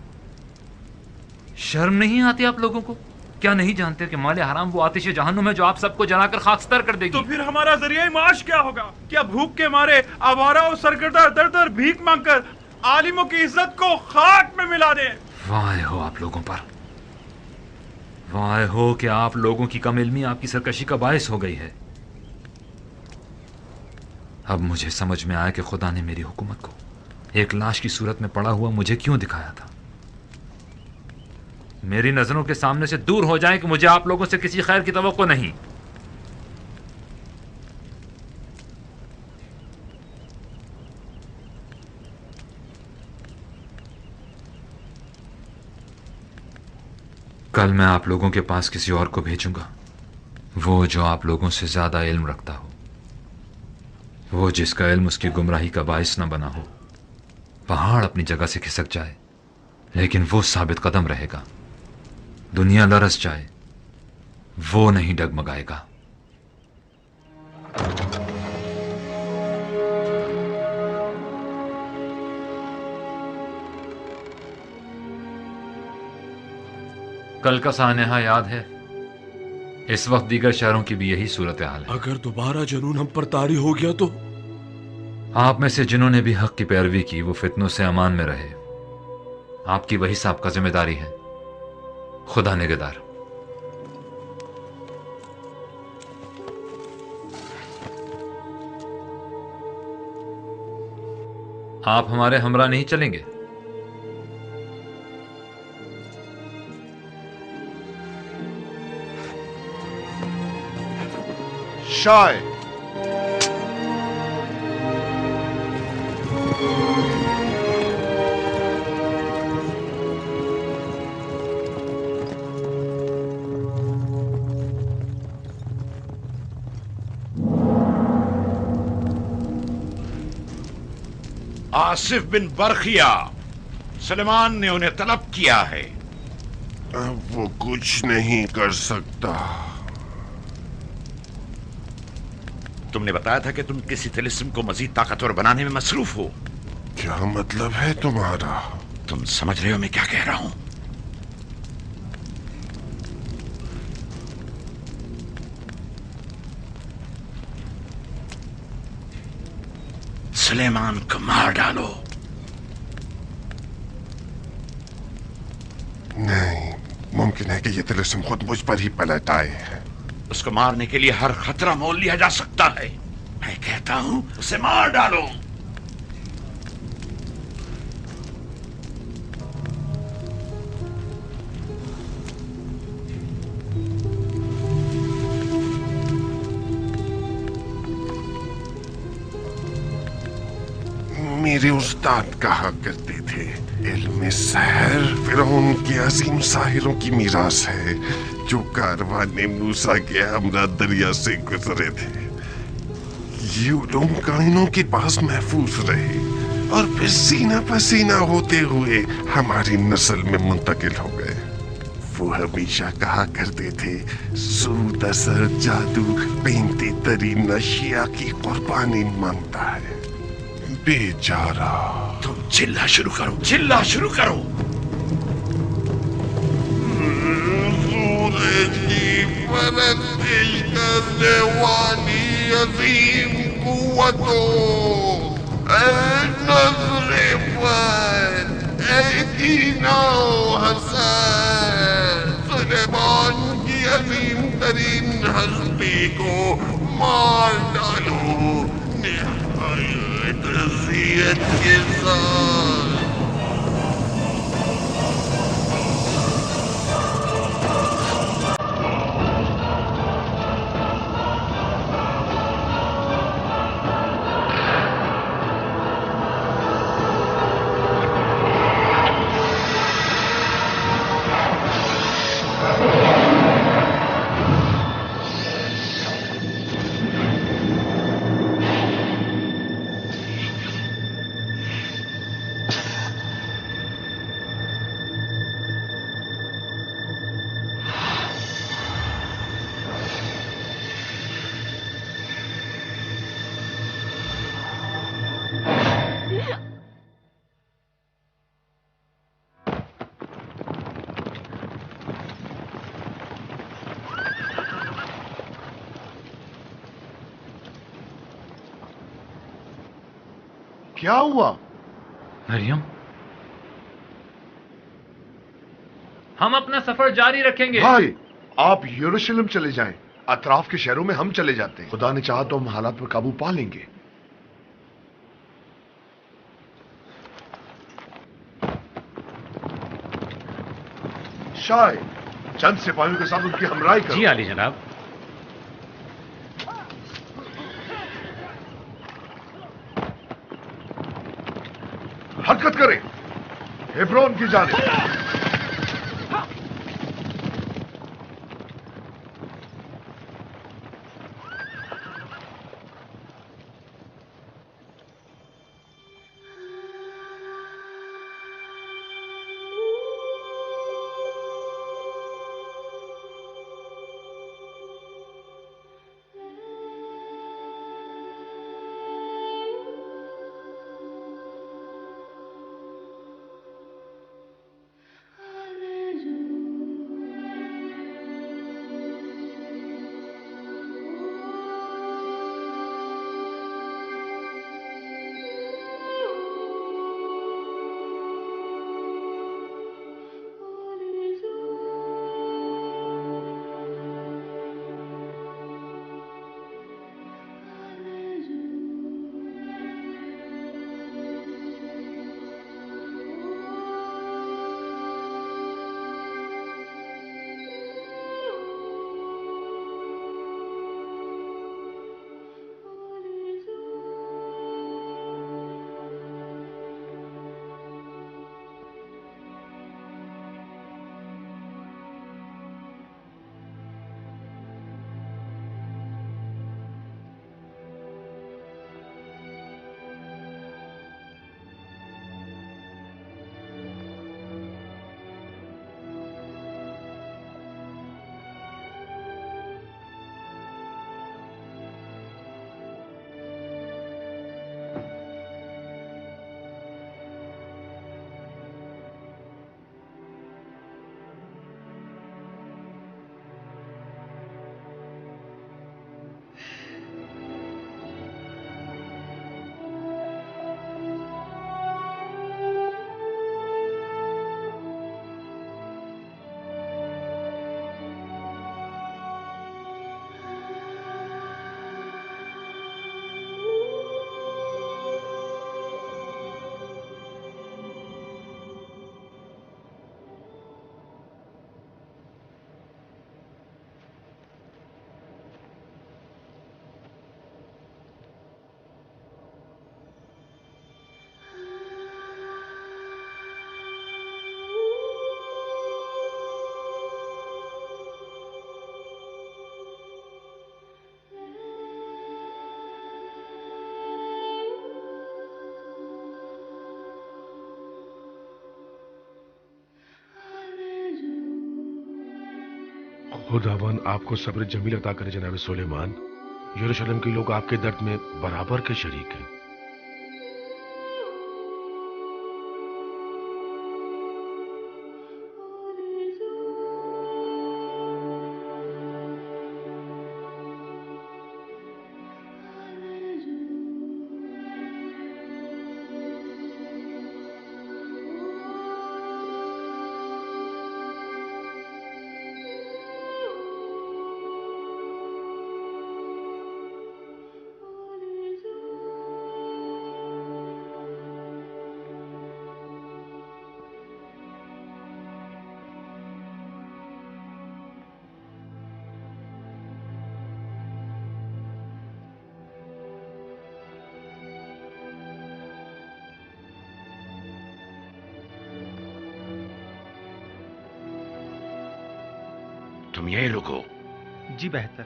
शर्म नहीं आती आप लोगों को? क्या नहीं जानते कि माले हराम वो आतिश जहन्नुम है जो आप सबको जलाकर खाकस्तर कर देगी? तो फिर हमारा जरिया माश क्या होगा? क्या भूख के मारे आवारा और सरगर्दा दर दर भीख मांगकर आलिमों की इज्जत को खाक में मिला दे? वाह हो आप लोगों पर, वाह हो कि आप लोगों की कम इल्मी आपकी सरकशी का बायस हो गई है। अब मुझे समझ में आया कि खुदा ने मेरी हुकूमत को एक लाश की सूरत में पड़ा हुआ मुझे क्यों दिखाया था। मेरी नजरों के सामने से दूर हो जाए कि मुझे आप लोगों से किसी खैर की तवक्को नहीं। कल मैं आप लोगों के पास किसी और को भेजूंगा, वो जो आप लोगों से ज्यादा इल्म रखता हो, वो जिसका इल्म उसकी गुमराही का बाइस न बना हो। पहाड़ अपनी जगह से खिसक जाए लेकिन वो साबित कदम रहेगा। दुनिया लरस जाए वो नहीं डगमगाएगा। कल का सानेहा याद है? इस वक्त दीगर शहरों की भी यही सूरत हाल है। अगर दोबारा जुनून हम पर तारी हो गया तो? आप में से जिन्होंने भी हक की पैरवी की वो फितनों से अमान में रहे। आपकी वही साहब का जिम्मेदारी है। खुदा निगहदार। आप हमारे हमरा नहीं चलेंगे? शाय आसिफ बिन बरखिया, सुलेमान ने उन्हें तलब किया है। अब वो कुछ नहीं कर सकता। तुमने बताया था कि तुम किसी तिलिस्म को मजीद ताकतवर बनाने में मसरूफ हो। क्या मतलब है तुम्हारा? तुम समझ रहे हो मैं क्या कह रहा हूं? सुलेमान को मार डालो। नहीं, मुमकिन है कि ये तिलिस्म खुद मुझ पर ही पलट आए। उसको मारने के लिए हर खतरा मोल लिया जा सकता है। मैं कहता हूं उसे मार डालो। मेरे उस्ताद कहा करते थे, इल्म सहर फिरौन के अजीम साहिरों की मीरास है जो कारवाने मूसा के हमरा दरिया से गुजरे थे। ये उलूम काइनों के पास महफूज रहे और फिर सीना पसीना होते हुए हमारी नस्ल में मुंतकिल हो गए। वो हमेशा कहा करते थे, सूद असर जादू पेंते तरी नशिया की कुर्बानी मांगता है। बेचारा। तुम चिल्ला शुरू करो, चिल्ला शुरू करो। सूरज की परस्तिश करने वाली अजीम कुव्वतों, नजरे पर हसन सुलेमान की अजीम तरीन हस्ती को मार डालो निहायत रज़ियत के साथ। क्या हुआ? मरियम, हम अपना सफर जारी रखेंगे। भाई, आप यरूशलेम चले जाएं। अतराफ के शहरों में हम चले जाते हैं। खुदा ने चाहा तो हम हालात पर काबू पा लेंगे। शाय, चंद सिपाहियों के साथ उनकी हमराई करो। जी आली जनाब। हरकत करें, हेब्रोन की जानिब। खुदावन आपको सब्र जमील अता करे जनाब सुलेमान। यरूशलेम के लोग आपके दर्द में बराबर के शरीक हैं। तुम यही लोग हो? जी बेहतर।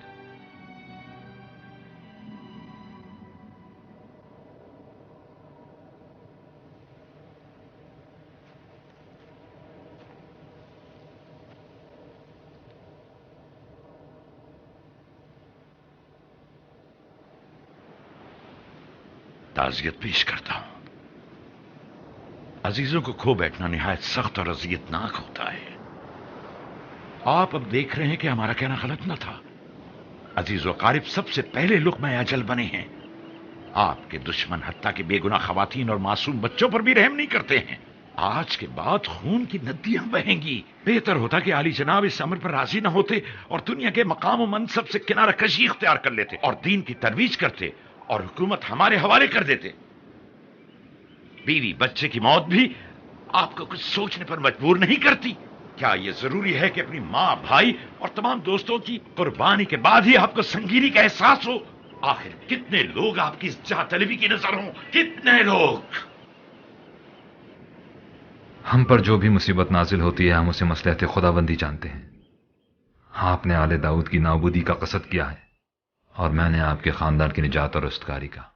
ताज़ियत पेश करता हूं। अजीजों को खो बैठना निहायत सख्त और अजियतनाक होता है। आप अब देख रहे हैं कि हमारा कहना गलत न था। अजीज व कारिब सबसे पहले लुक़्मा अजल बने हैं। आपके दुश्मन हत्ता के बेगुनाह खवातीन और मासूम बच्चों पर भी रहम नहीं करते हैं। आज के बाद खून की नदियां बहेंगी। बेहतर होता कि आली जनाब इस अमर पर राजी न होते और दुनिया के मकाम व मनसब से किनारा कशी इख्तियार कर लेते और दीन की तरवीज करते और हुकूमत हमारे हवाले कर देते। बीवी बच्चे की मौत भी आपको कुछ सोचने पर मजबूर नहीं करती? क्या यह जरूरी है कि अपनी माँ, भाई और तमाम दोस्तों की कुर्बानी के बाद ही आपको संगीनी का एहसास हो? आखिर कितने लोग आपकी इस जातलबी की नजर हों? कितने लोग? हम पर जो भी मुसीबत नाजिल होती है हम उसे मसलहत खुदाबंदी जानते हैं। आपने आले दाऊद की नाबूदी का कसद किया है और मैंने आपके खानदान की निजात और रुस्तगारी का।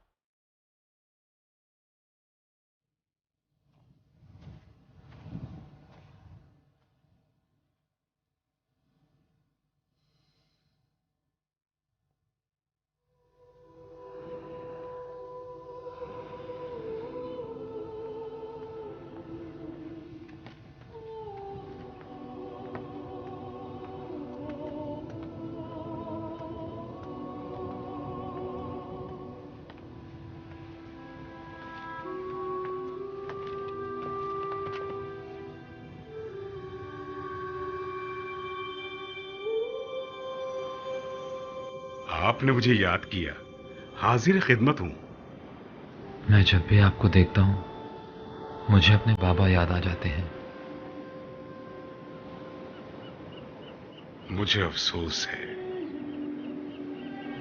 आपने मुझे याद किया। हाजिर खिदमत हूं। मैं जब भी आपको देखता हूं मुझे अपने बाबा याद आ जाते हैं। मुझे अफसोस है।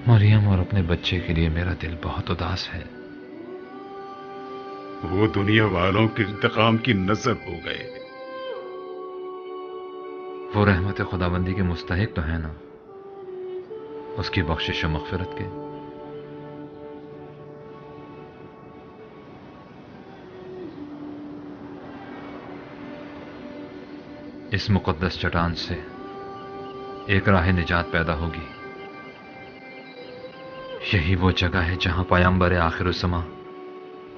मरियम और अपने बच्चे के लिए मेरा दिल बहुत उदास है। वो दुनिया वालों के इंतकाम की नजर हो गए। वो रहमत खुदाबंदी के मुस्तहिक तो है ना, उसकी बख्शिश और मग़फ़िरत के। इस मुक़द्दस चट्टान से एक राह निजात पैदा होगी। यही वो जगह है जहां पैगंबर आखिरुज़्ज़मा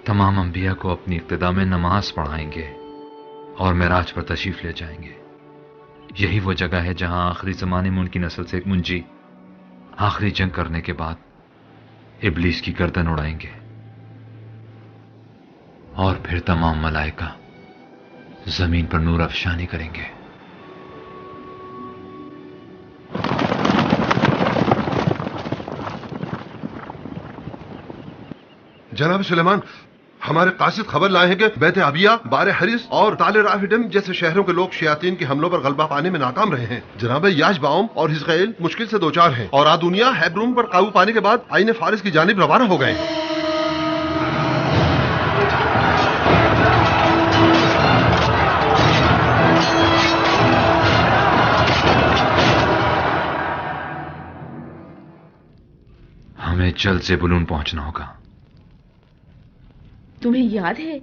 तमाम अंबिया को अपनी इक्तिदा में नमाज पढ़ाएंगे और मेराज पर तशरीफ ले जाएंगे। यही वो जगह है जहां आखिरी ज़माने में उनकी नस्ल से एक मुंजी आखिरी जंग करने के बाद इब्लीस की गर्दन उड़ाएंगे और फिर तमाम मलाइका जमीन पर नूर अफशानी करेंगे। जनाब सुलेमान, हमारे कासिद खबर लाए हैं कि बैत अबिया, बार हरिस और ताल राफिडम जैसे शहरों के लोग शयातीन के हमलों पर गलबा पाने में नाकाम रहे हैं। जनाब याशबाउम और हिजकैल मुश्किल से दो चार हैं और आदुनिया हैब्रून पर काबू पाने के बाद आईने फारिस की जानिब रवाना हो गए हैं। हमें जल्द से बुलून पहुंचना होगा। तुम्हें याद है,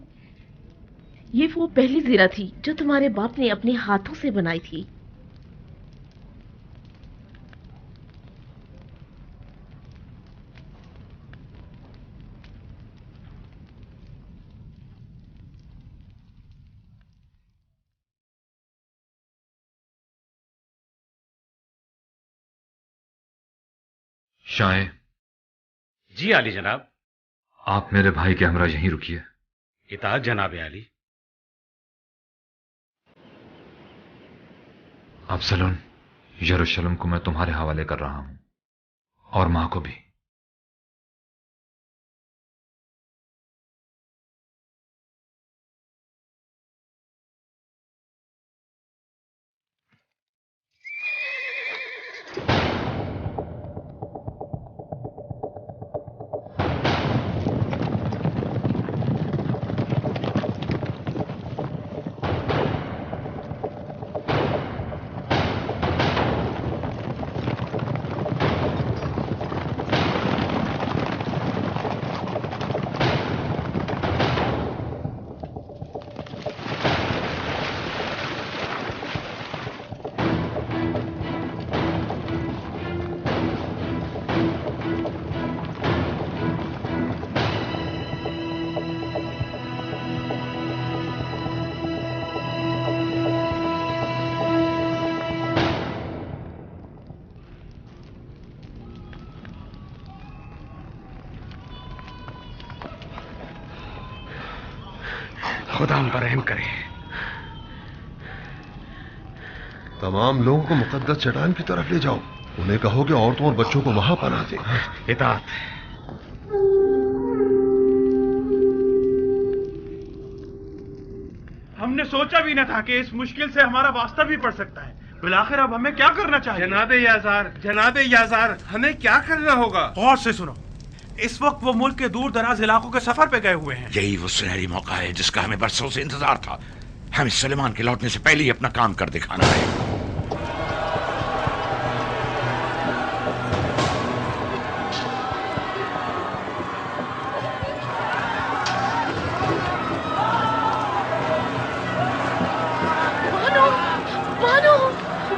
ये वो पहली ज़ीरा थी जो तुम्हारे बाप ने अपने हाथों से बनाई थी। शाहे। जी आली जनाब। आप मेरे भाई के हमरा यहीं रुकिए। इताअत जनाब आली। अब्सलोम, यरूशलेम को मैं तुम्हारे हवाले कर रहा हूं और मां को भी। खुदा हम पर रहम करे। तमाम लोगों को मुकद्दस चट्टान की तरफ ले जाओ। उन्हें कहो कि औरतों और बच्चों को वहां पनाह दें। इताअत। हमने सोचा भी न था कि इस मुश्किल से हमारा वास्ता भी पड़ सकता है। बिलाखिर अब हमें क्या करना चाहिए? जनाबे याजार, हमें क्या करना होगा? गौर से सुनो। इस वक्त वो मुल्क के दूर दराज इलाकों के सफर पे गए हुए हैं। यही वो सुनहरी मौका है जिसका हमें बरसों से इंतजार था। हमें सुलेमान के लौटने से पहले ही अपना काम कर दिखाना है।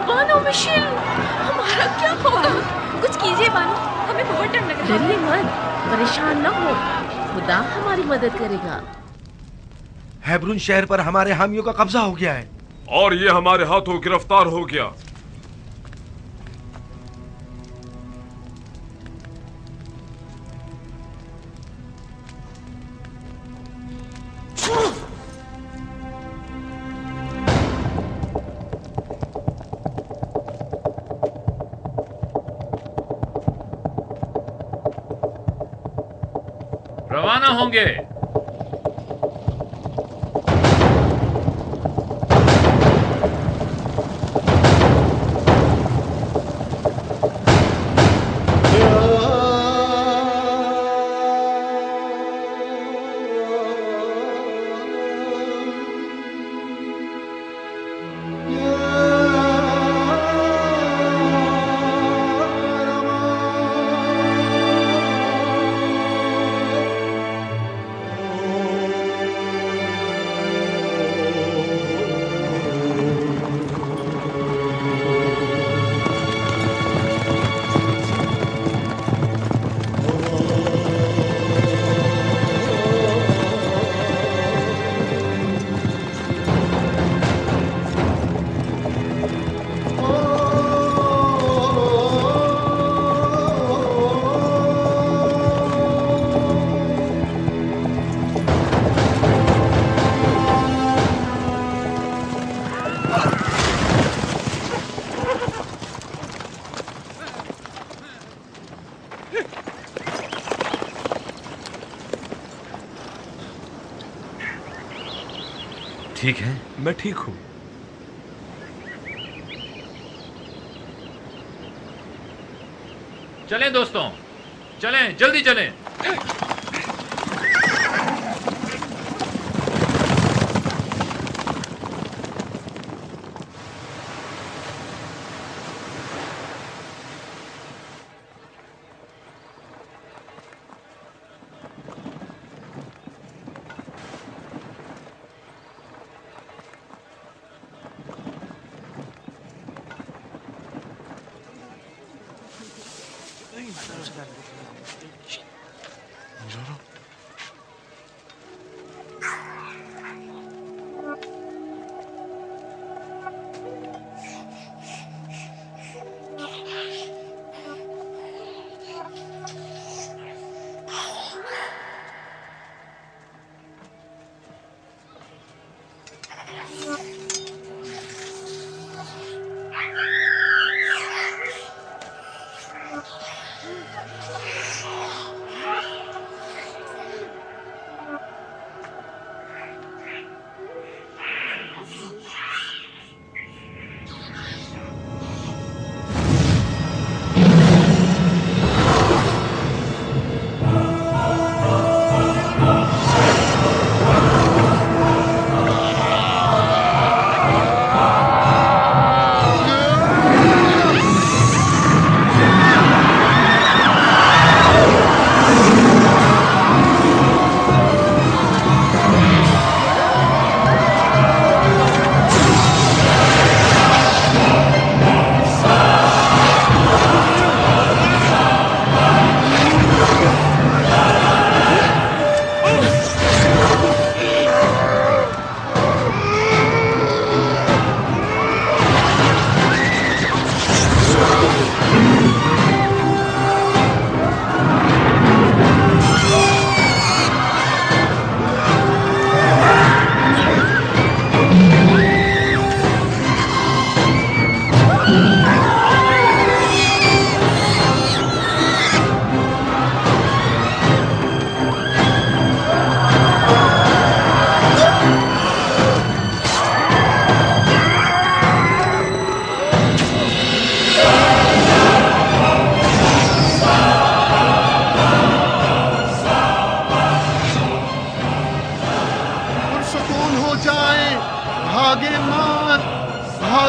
बानो मिशेल, हमारा क्या होगा? कुछ कीजिए बानो, हमें बहुत डर लग रहा है। डरिए मत, परेशान न हो, खुदा हमारी मदद करेगा। हेब्रून शहर पर हमारे हामियों का कब्जा हो गया है और ये हमारे हाथों गिरफ्तार हो गया। रवाना होंगे। ठीक है? मैं ठीक हूं। चलें दोस्तों, चलें, जल्दी चलें।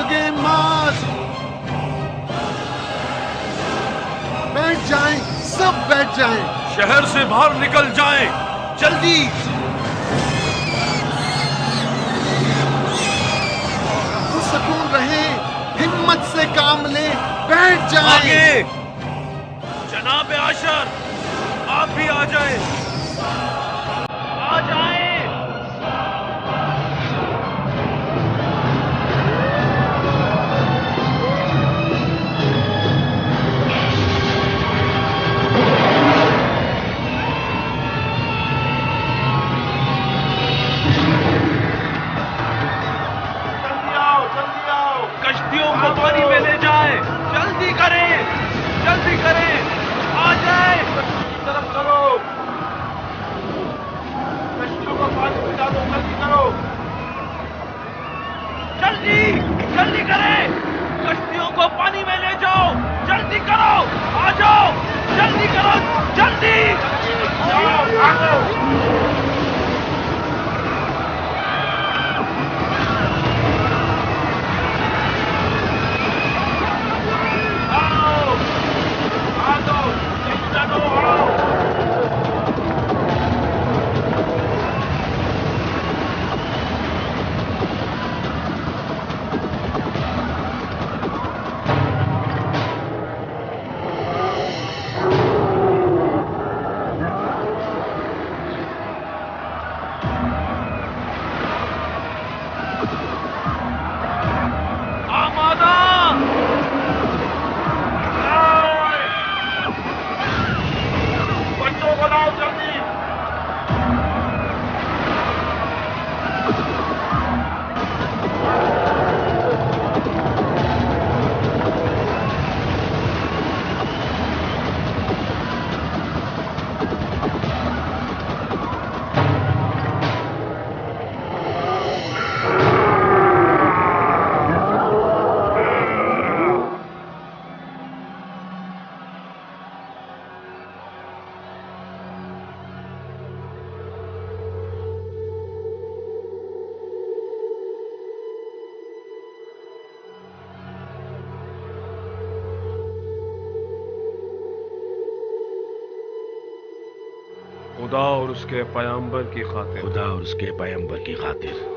आगे मार्च। बैठ जाएं, सब बैठ जाएं। शहर से बाहर निकल जाएं, जल्दी। सुकून रहे, हिम्मत से काम ले, बैठ जाएं। आगे जनाब आशर, आप भी आ जाएं, आ जाएं। कश्तियों को पानी में ले जाए, जल्दी करें, जल्दी करें, आ जाए, तरफ चलो, कश्तियों को पानी में डालो, जल्दी करो, जल्दी जल्दी करें, कश्तियों को पानी में ले जाओ, जल्दी करो, आ जाओ, जल्दी करो, जल्दी खुदा और उसके पैगंबर की खातिर, खुदा और उसके पैगंबर की खातिर।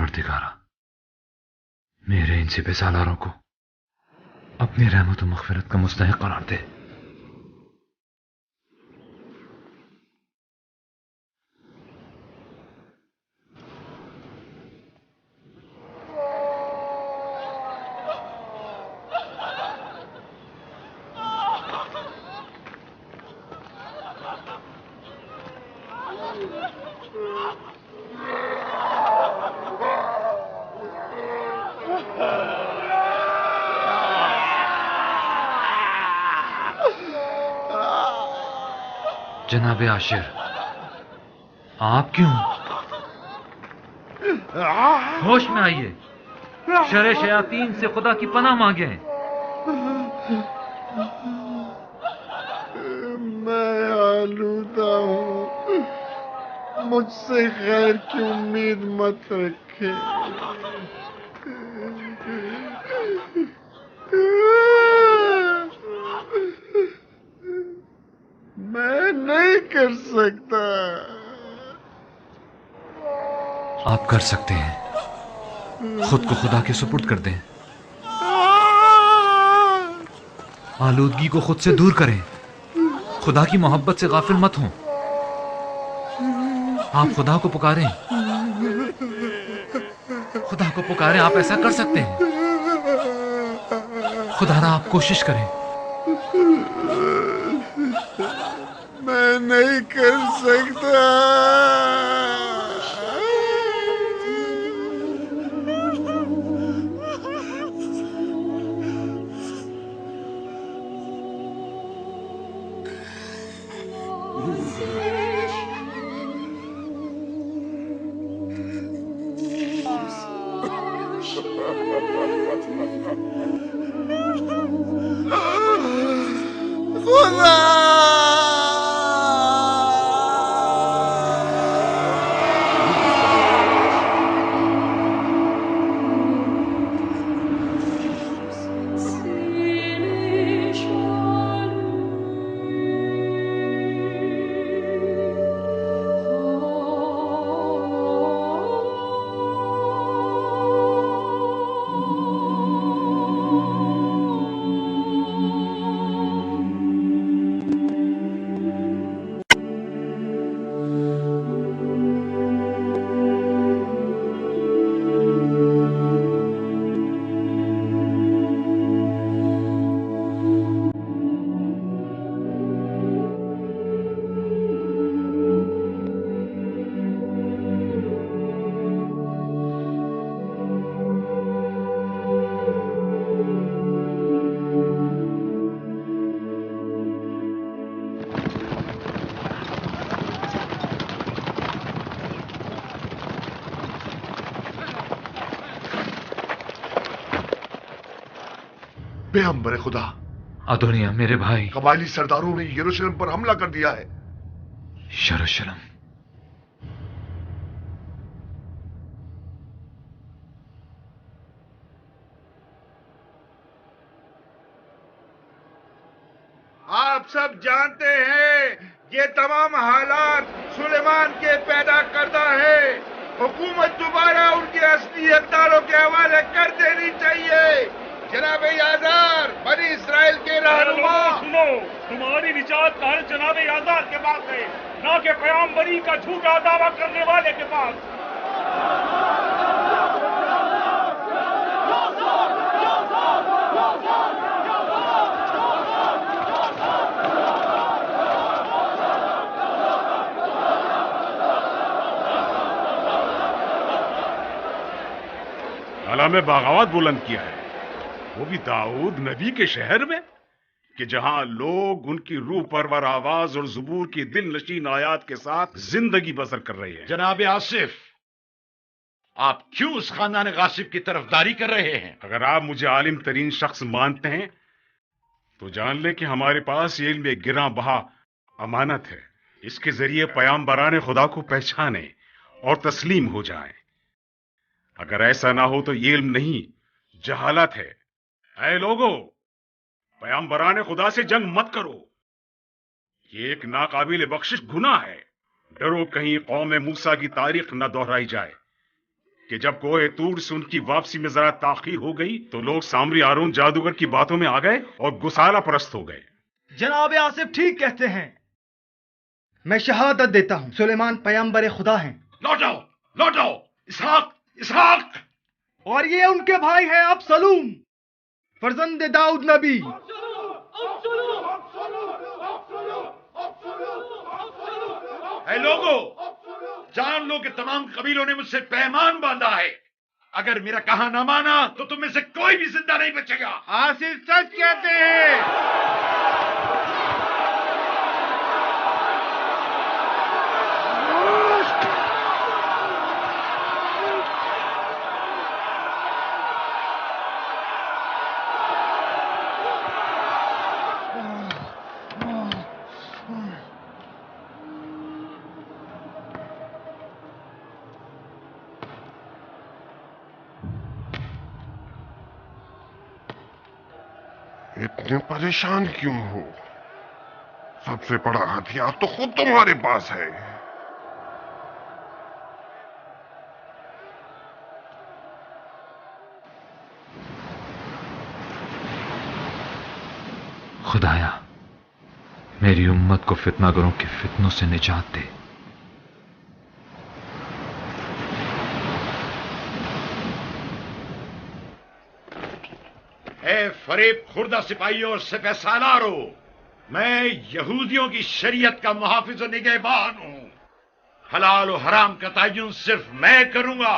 परवरदिगारा, मेरे इन सिपह सालारों को अपनी रहमत और मग़फ़िरत का मुस्तहिक़ करार दे। जनाबे आशिर, आप क्यों? होश में आइए, शर शयातीन से खुदा की पनाह मांगे। मैं आलूदा हूँ, मुझसे खैर की उम्मीद मत रखे। मैं नहीं कर सकता। आप कर सकते हैं, खुद को खुदा के सुपुर्द कर दें, आलूदगी को खुद से दूर करें, खुदा की मोहब्बत से गाफिल मत हों। आप खुदा को पुकारें, खुदा को पुकारें, आप ऐसा कर सकते हैं। खुदारा आप कोशिश करें। मैं नहीं कर सकता। पैगंबर खुदा, अदोनिया मेरे भाई, कबायली सरदारों ने यरूशलेम पर हमला कर दिया है। यरूशलेम? आप सब जानते हैं ये तमाम हालात सुलेमान के पैदा करदा है। हुकूमत दोबारा उनके असली इख्तियारों के हवाले कर देनी चाहिए। जनाब याजार, बनी इस्राइल के रहनुमा, सुनो, तुम्हारी निजात का हल जनाब याजार के पास है, ना कि पैगंबरी का झूठा दावा करने वाले के पास। अला में बगावत बुलंद किया है, वो भी दाऊद नबी के शहर में, कि जहां लोग उनकी रूह परवर आवाज और ज़ुबूर की दिल नशीन आयात के साथ जिंदगी बसर कर रहे हैं। जनाब आसिफ, आप क्यों उस खानदान गासिब की तरफदारी कर रहे हैं? अगर आप मुझे आलिम तरीन शख्स मानते हैं तो जान लें कि हमारे पास ये इल्म गिरा बहा अमानत है। इसके जरिए पैगंबरान खुदा को पहचाने और तस्लीम हो जाएं। अगर ऐसा ना हो तो ये इल्म नहीं, जहालत है। ऐ लोगो, पैगंबरान खुदा से जंग मत करो, ये एक नाकाबिल बख्शिश गुनाह है। डरो कहीं कौम मूसा की तारीख न दोहराई जाए। कि जब कोहे तूर से उनकी वापसी में जरा ताखीर हो गई तो लोग सामरी हारून जादूगर की बातों में आ गए और गुसाला परस्त हो गए। जनाब आसिफ ठीक कहते हैं। मैं शहादत देता हूं सुलेमान पैगंबर खुदा हैं। लौटाओ इसहाक। और ये उनके भाई हैं अबसलूम फर्जंद दाऊद नबी। ऐ लोगों, जान लो कि तमाम कबीलों ने मुझसे पैमान बांधा है। अगर मेरा कहा ना माना तो तुम में से कोई भी जिंदा नहीं बचेगा। आसिफ सच कहते हैं। इतने परेशान क्यों हो? सबसे बड़ा हथियार तो खुद तुम्हारे पास है। खुदाया, मेरी उम्मत को फितनागरों के फितनों से निजात दे। फरीब खुर्दा सिपाहियों और सिपह सालारों, मैं यहूदियों की शरीयत का मुहाफिज और निगहबान हूं। हलाल और हराम का तयन सिर्फ मैं करूंगा।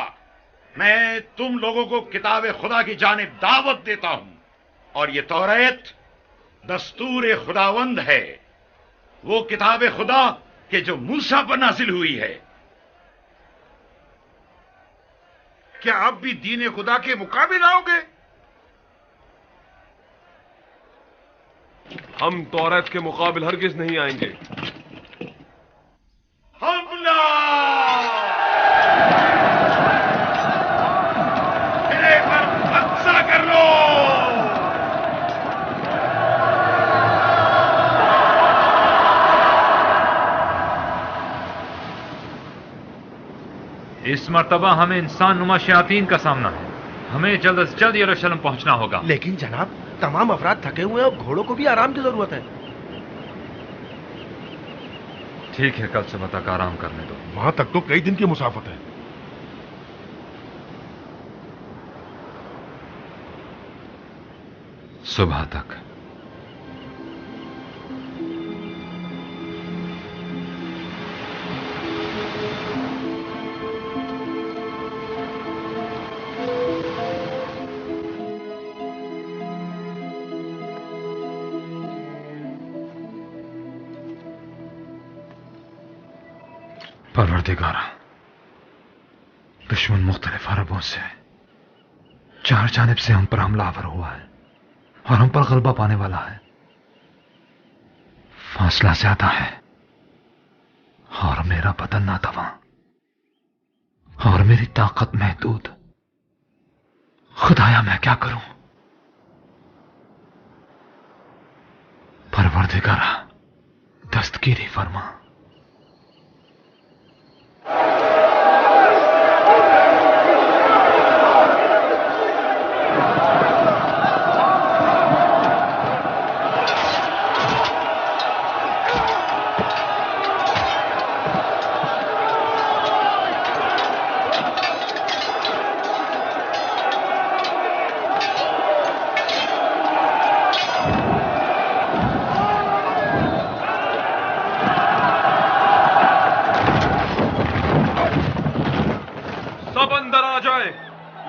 मैं तुम लोगों को किताब खुदा की जानिब दावत देता हूं और ये तौरात दस्तूर खुदावंद है, वो किताब खुदा के जो मूसा पर नाजिल हुई है। क्या आप भी दीन खुदा के मुकाबिल आओगे? हम तौरात के मुकाबिल हरगिज नहीं आएंगे। हमला! मेरे पर कब्जा कर लो! इस मर्तबा हमें इंसान नुमा शयातीन का सामना है। हमें जल्द से जल्द यरूशलेम पहुंचना होगा। लेकिन जनाब, तमाम अफराद थके हुए हैं और घोड़ों को भी आराम की जरूरत है। ठीक है, कल सुबह तक आराम करने दो। वहां तक तो कई दिन की मुसाफत है। सुबह तक। परवरदिगारा, दुश्मन मुख्तलिफ अरबों से चार जानिब से हम पर हमलावर हुआ है और हम पर गलबा पाने वाला है। फासला ज्यादा है और मेरा बदन नातवा और मेरी ताकत महदूद। खुदाया, मैं क्या करूं? परवरदिगारा, दस्तगीरी फरमा।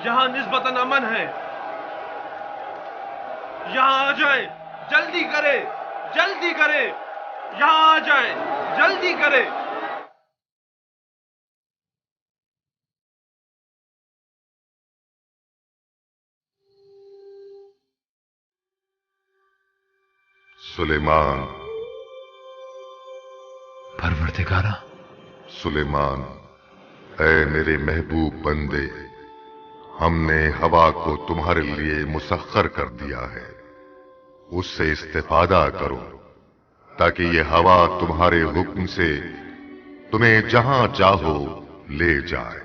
यहां निस्बतन अमन है। यहां आ जाए, जल्दी करे, जल्दी करे। यहां आ जाए, जल्दी करे। सुलेमान। परवरदिगारा। सुलेमान, ऐ मेरे महबूब बंदे, हमने हवा को तुम्हारे लिए मुसख्खर कर दिया है। उससे इस्तेफादा करो ताकि ये हवा तुम्हारे हुक्म से तुम्हें जहां चाहो ले जाए।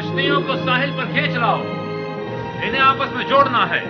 कश्तियों को साहिल पर खींच लाओ, इन्हें आपस में जोड़ना है।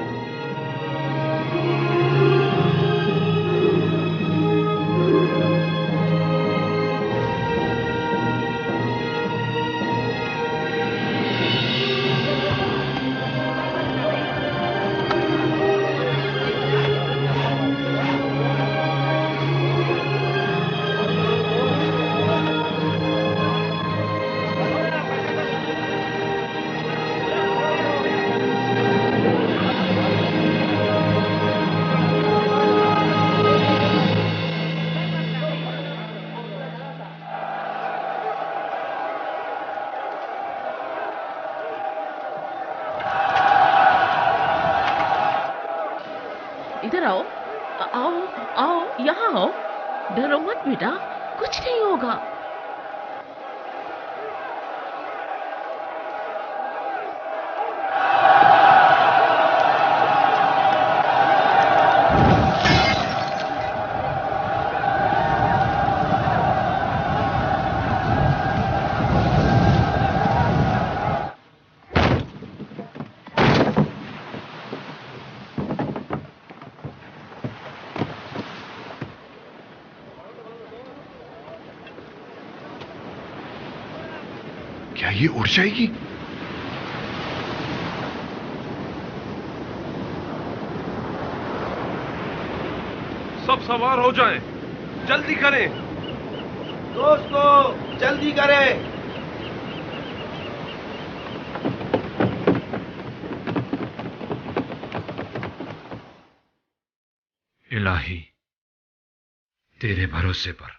इधर आओ, आओ आओ, यहाँ आओ। डरो मत बेटा, कुछ नहीं होगा। क्या ये उड़ जाएगी? सब सवार हो जाएं, जल्दी करें। दोस्तों जल्दी करें। इलाही, तेरे भरोसे पर।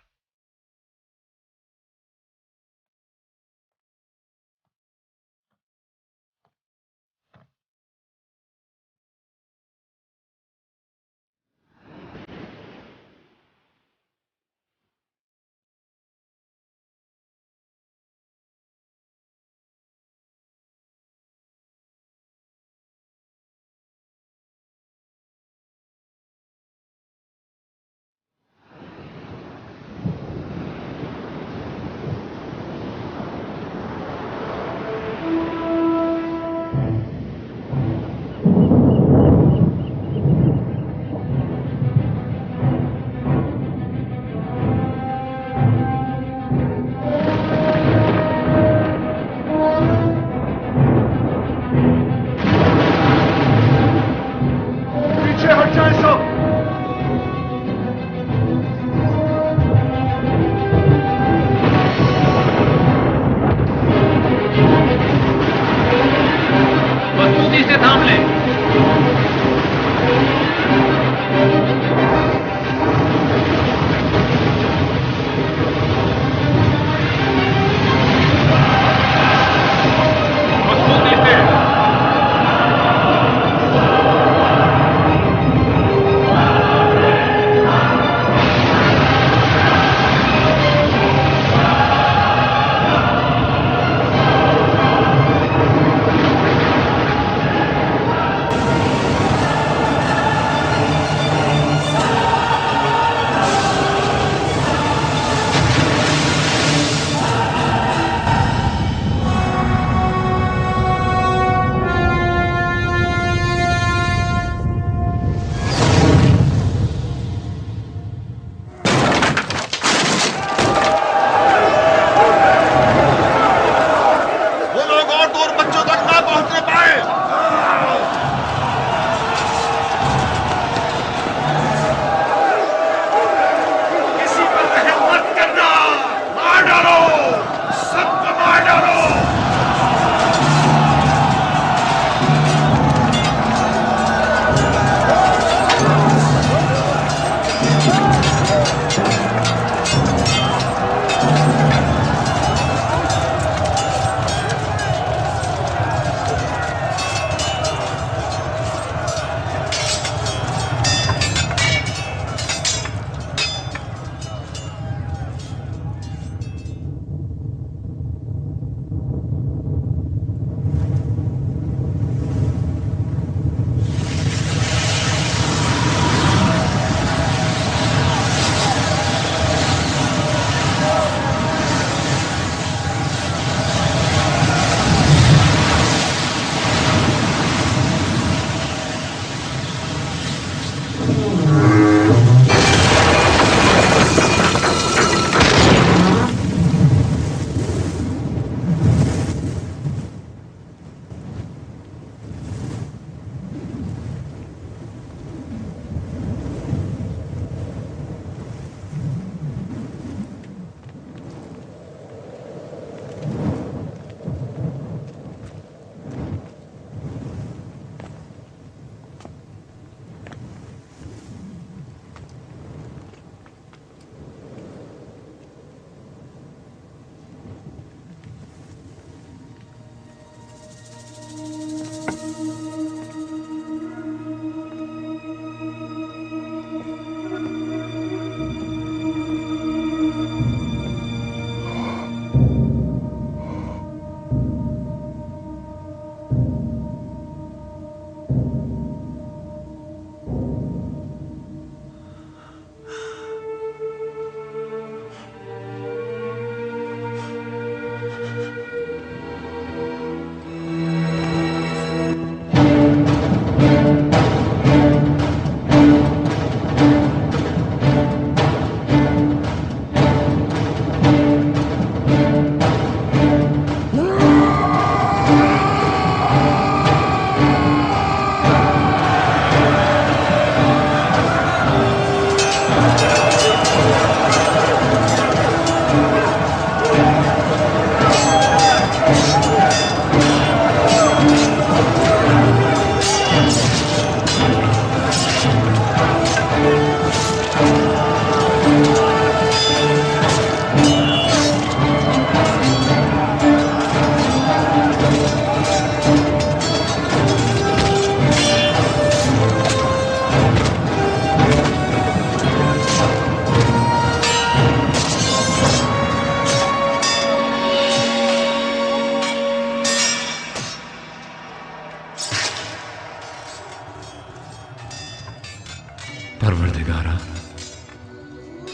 परवरदिगारा,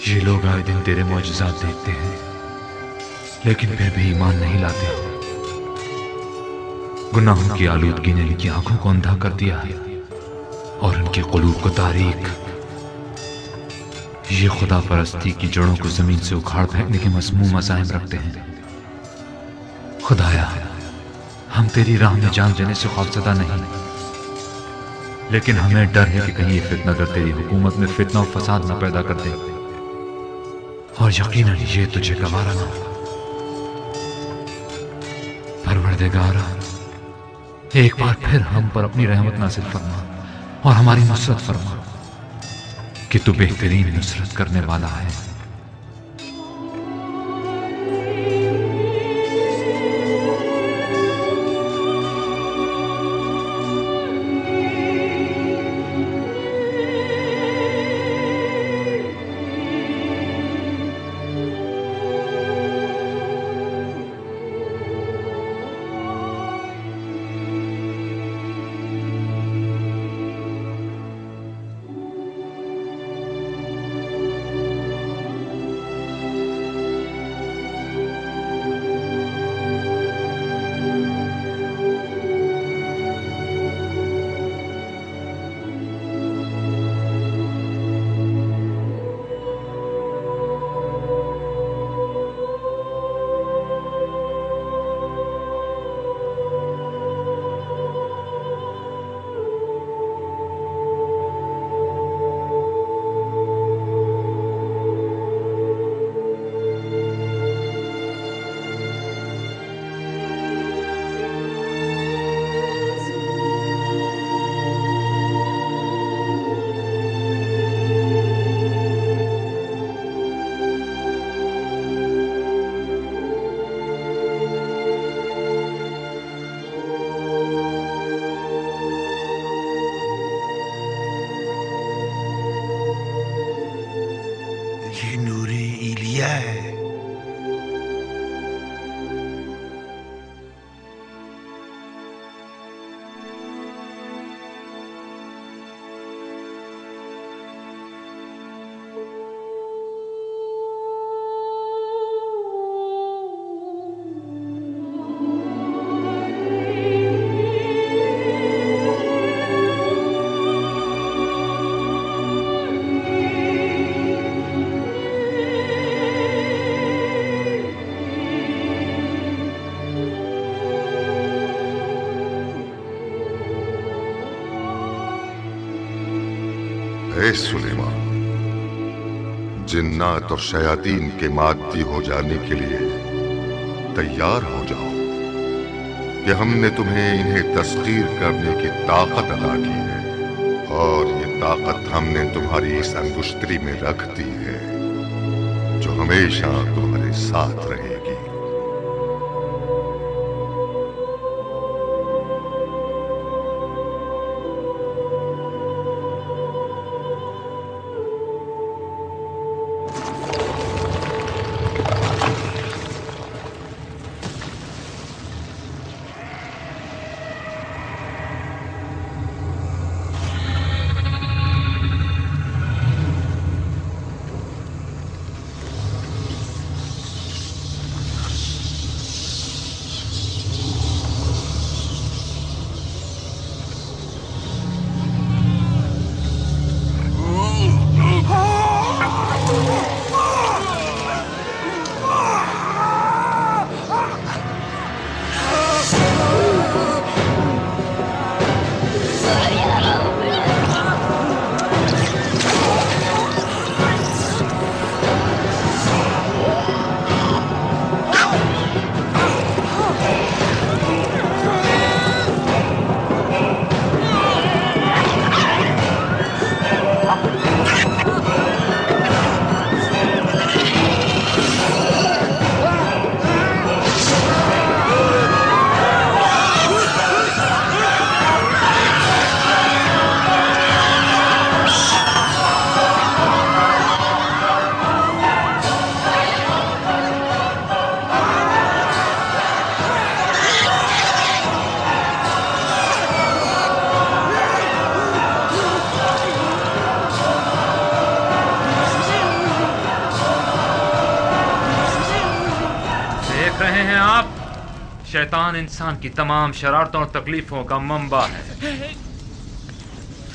ये लोग आए दिन तेरे मौजज़ात देखते हैं लेकिन फिर भी ईमान नहीं लाते। गुनाहों की आलूदगी ने इनकी आंखों को अंधा कर दिया है और इनके क़ुलूब को तारीक। ये खुदा परस्ती की जड़ों को जमीन से उखाड़ फेंकने के मसमूम अज़ाइम रखते हैं। खुदाया, हम तेरी राह में जान देने से खौफज़दा नहीं, लेकिन हमें डर है कि कहीं ये फितनागर तेरी हुकूमत में फितना और फसाद न पैदा कर दे, और यकीनन ये तुझे गवारा ना हो। परवरदिगारा, एक बार फिर हम पर अपनी रहमत नाज़िल फरमा और हमारी नुसरत फरमा कि तू बेहतरीन नुसरत करने वाला है। ए सुलेमान, जिन्नात और शयातीन के मादी हो जाने के लिए तैयार हो जाओ कि हमने तुम्हें इन्हें तस्खीर करने की ताकत अता की है, और ये ताकत हमने तुम्हारी इस अंगुश्तरी में रख दी है जो हमेशा तुम्हारे साथ रहेगी। शैतान इंसान की तमाम शरारतों और तकलीफों का मंबा है।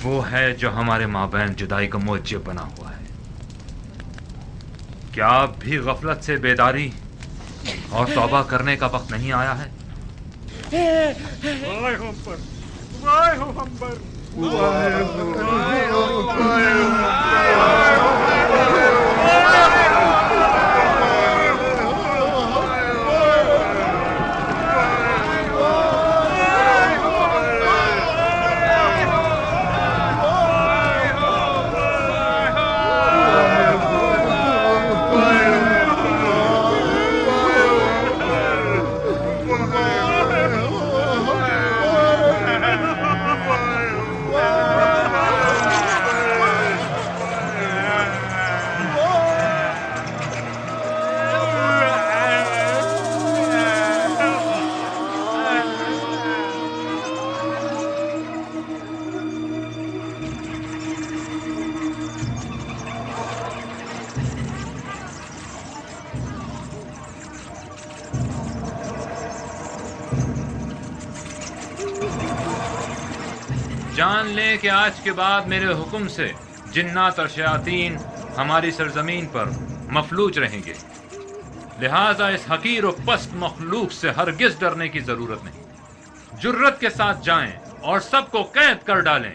वो है जो हमारे माबैन जुदाई का मूजिब बना हुआ है। क्या अब भी गफलत से बेदारी और तौबा करने का वक्त नहीं आया है? वाहे हम पर, वाहे हो हम पर, वाहे हो, वाहे हो। जान लें कि आज के बाद मेरे हुक्म से जिन्नात और शयातीन हमारी सरजमीन पर मफलूज रहेंगे। लिहाजा इस हकीर और पस्त मखलूक से हरगिज डरने की जरूरत नहीं। जुर्रत के साथ जाएं और सबको कैद कर डालें।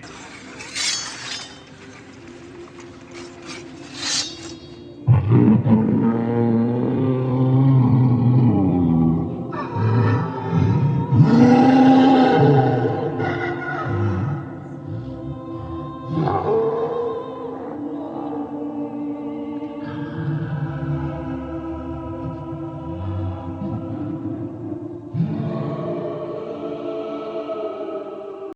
Oh